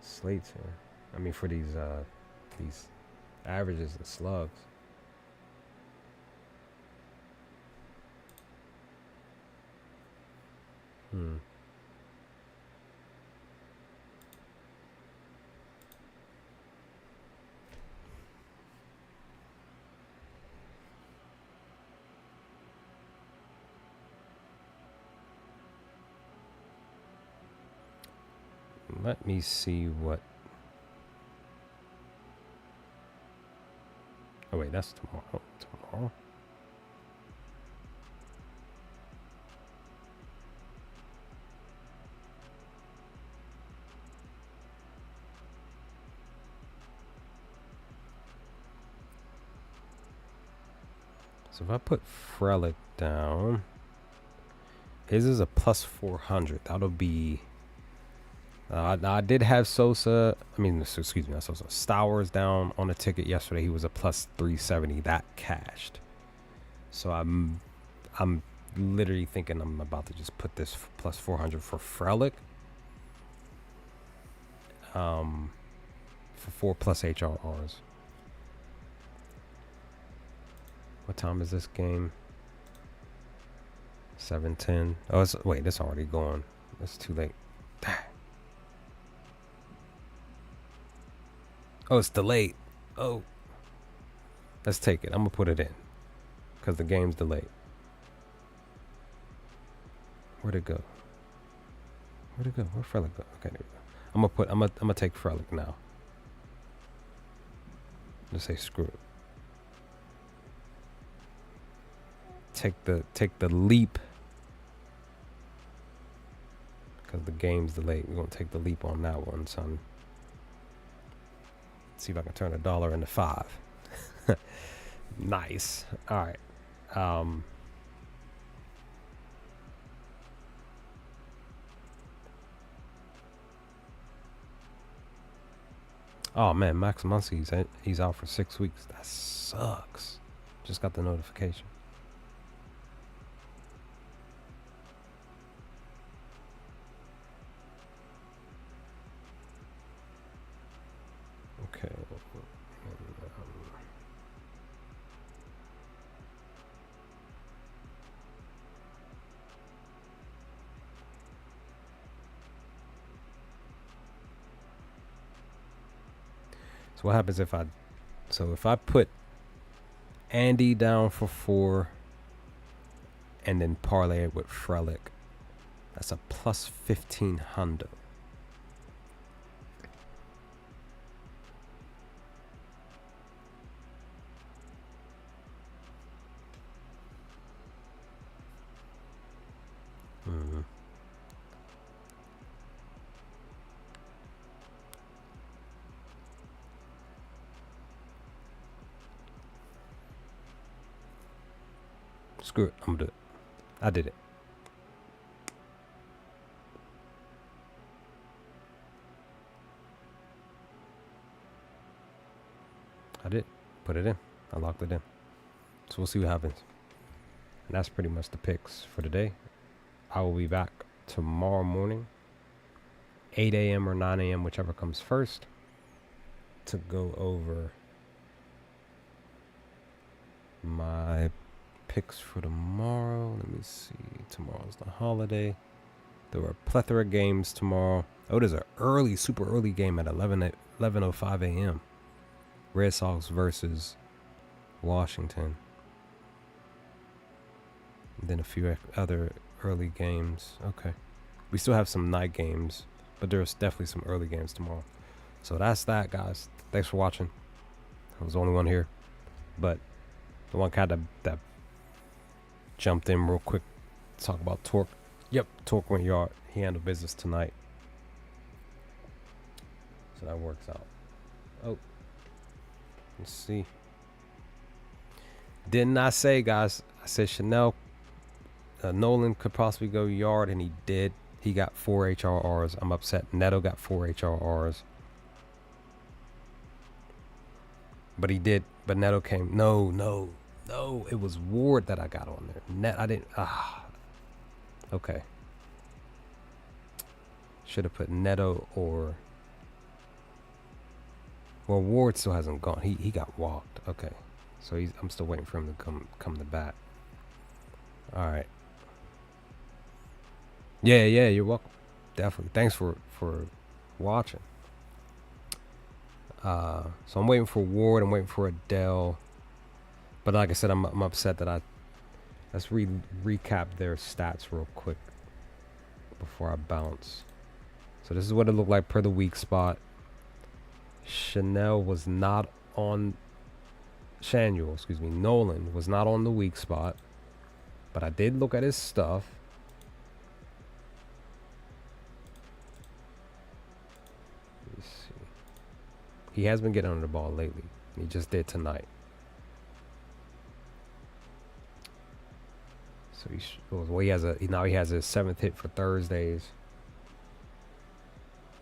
slates here. I mean, for these averages and slugs. Let me see what. Oh wait, that's tomorrow. Tomorrow. So if I put Frelick down, his is a plus 400. That'll be. I did have Sosa. I mean, excuse me, not Sosa. Stowers down on the ticket yesterday. He was a plus 370. That cashed. So I'm literally thinking I'm about to just put this plus 400 for Frelick. For 4 plus HRRs. What time is this game? 7:10. Oh, wait, it's already gone. It's too late. Oh, it's delayed. Oh. Let's take it. I'm going to put it in. Because the game's delayed. Where'd it go? Where'd it go? Where'd Frelick go? Okay, there we go. I'm gonna take Frelick now. Just say screw it. Take the leap. Because the game's delayed. We're gonna take the leap on that one, son. See if I can turn $1 into 5. Nice. All right. Oh man, Max Muncy, he's out for 6 weeks. That sucks. Just got the notification. Okay. So what happens if I put Andy down for 4 and then parlay it with Frelick, that's a plus 1,500. Screw it, I'm gonna do it. I did it. did. Put it in. I locked it in. So we'll see what happens. And that's pretty much the picks for today. I will be back tomorrow morning, 8 a.m. or 9 a.m., whichever comes first, to go over my picks for tomorrow. Let me see. Tomorrow's the holiday. There were a plethora of games tomorrow. Oh, there's an early, super early game at 11:05 a.m. Red Sox versus Washington. And then a few other early games. Okay. We still have some night games, but there's definitely some early games tomorrow. So that's that, guys. Thanks for watching. I was the only one here. But the one kind of that jumped in real quick to talk about Torque. Yep, Torque went yard. He handled business tonight. So that works out. Oh. Let's see. Didn't I say, guys? I said Chanel Nolan could possibly go yard, and he did. He got 4 HRRs. I'm upset. Neto got 4 HRRs. But he did. But Neto came. No. It was Ward that I got on there. I didn't. Okay. Should have put Neto or. Well, Ward still hasn't gone. He got walked. Okay. So I'm still waiting for him to come to bat. All right. Yeah, you're welcome. Definitely. Thanks for watching. So I'm waiting for Ward. I'm waiting for Adele. But like I said, I'm upset that let's recap their stats real quick before I bounce. So this is what it looked like per the weak spot. Nolan was not on the weak spot. But I did look at his stuff. Let me see. He has been getting under the ball lately. He just did tonight. So he has his 7th hit for Thursdays.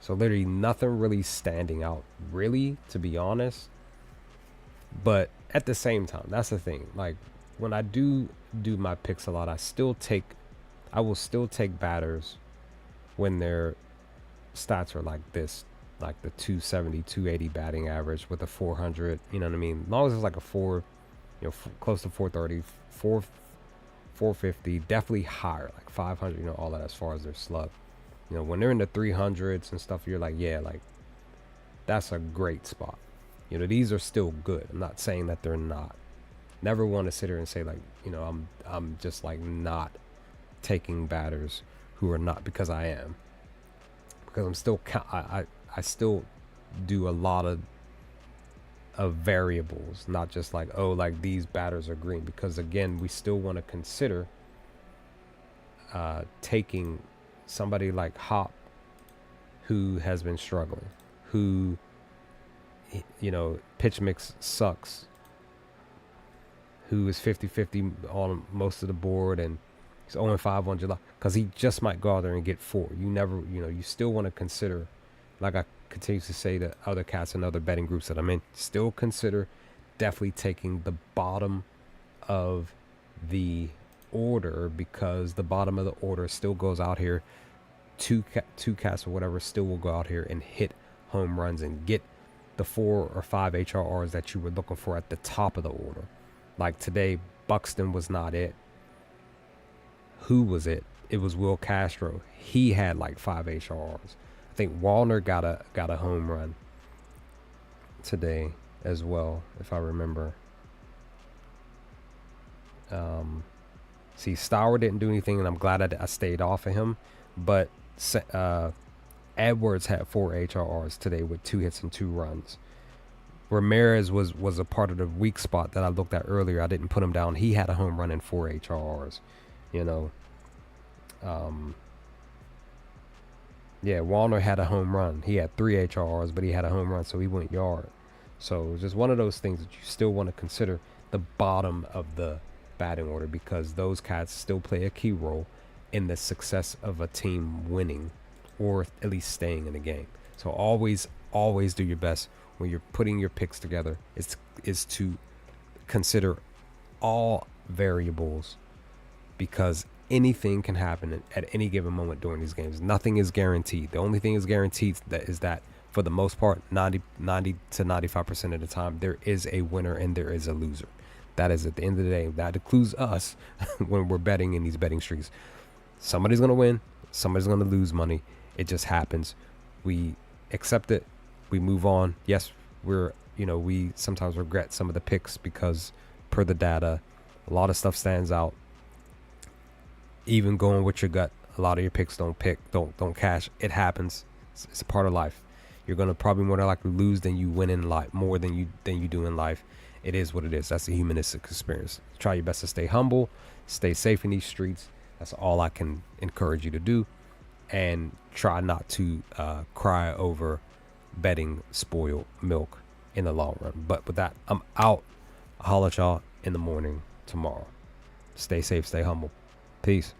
So literally nothing really standing out, really, to be honest. But at the same time, that's the thing. Like when I do my picks a lot, I will still take batters when their stats are like this, like the 270, 280 batting average with a 400. You know what I mean? As long as it's like a close to 430, 450, definitely higher, like 500. All that as far as their slug. When they're in the 300s and stuff, you're like, yeah, like that's a great spot. These are still good. I'm not saying that they're not. Never want to sit here and say like, I'm just like not taking batters who are not, because I am. Because I'm still I still do a lot of variables, not just like, oh, like these batters are green, because again, we still want to consider taking somebody like Hop, who has been struggling, who pitch mix sucks, who is 50-50 on most of the board, and he's 0-5 on July, because he just might go out there and get 4. You still want to consider, like I continue to say to other cats and other betting groups that I'm in, still consider definitely taking the bottom of the order, because the bottom of the order still goes out here, two cats or whatever still will go out here and hit home runs and get the 4 or 5 HRRs that you were looking for at the top of the order. Like today, Buxton was not it. Who was it? It was Will Castro. He had like 5 HRRs. I think Wallner got a home run today as well, if I remember. See, Stour didn't do anything, and I'm glad I stayed off of him. But Edwards had 4 HRRs today with 2 hits and 2 runs. Ramirez was a part of the weak spot that I looked at earlier. I didn't put him down. He had a home run and 4 HRRs. Wallner had a home run. He had 3 HRRs, but he had a home run, so he went yard. So it's just one of those things that you still want to consider the bottom of the batting order, because those cats still play a key role in the success of a team winning, or at least staying in the game. So always do your best when you're putting your picks together is to consider all variables, because anything can happen at any given moment during these games. Nothing is guaranteed. The only thing is guaranteed that for the most part, 90 to 95% of the time, there is a winner and there is a loser. That is, at the end of the day, that includes us when we're betting in these betting streaks. Somebody's going to win. Somebody's going to lose money. It just happens. We accept it. We move on. Yes, we sometimes regret some of the picks because per the data, a lot of stuff stands out. Even going with your gut, a lot of your picks don't cash. It happens. It's a part of life. You're gonna probably more than likely lose than you win in life, more than you do in life. It is what it is. That's a humanistic experience. Try your best to stay humble, stay safe in these streets. That's all I can encourage you to do, and try not to cry over betting spoiled milk in the long run. But with that, I'm out. I'll holler at y'all in the morning tomorrow. Stay safe, stay humble. Peace.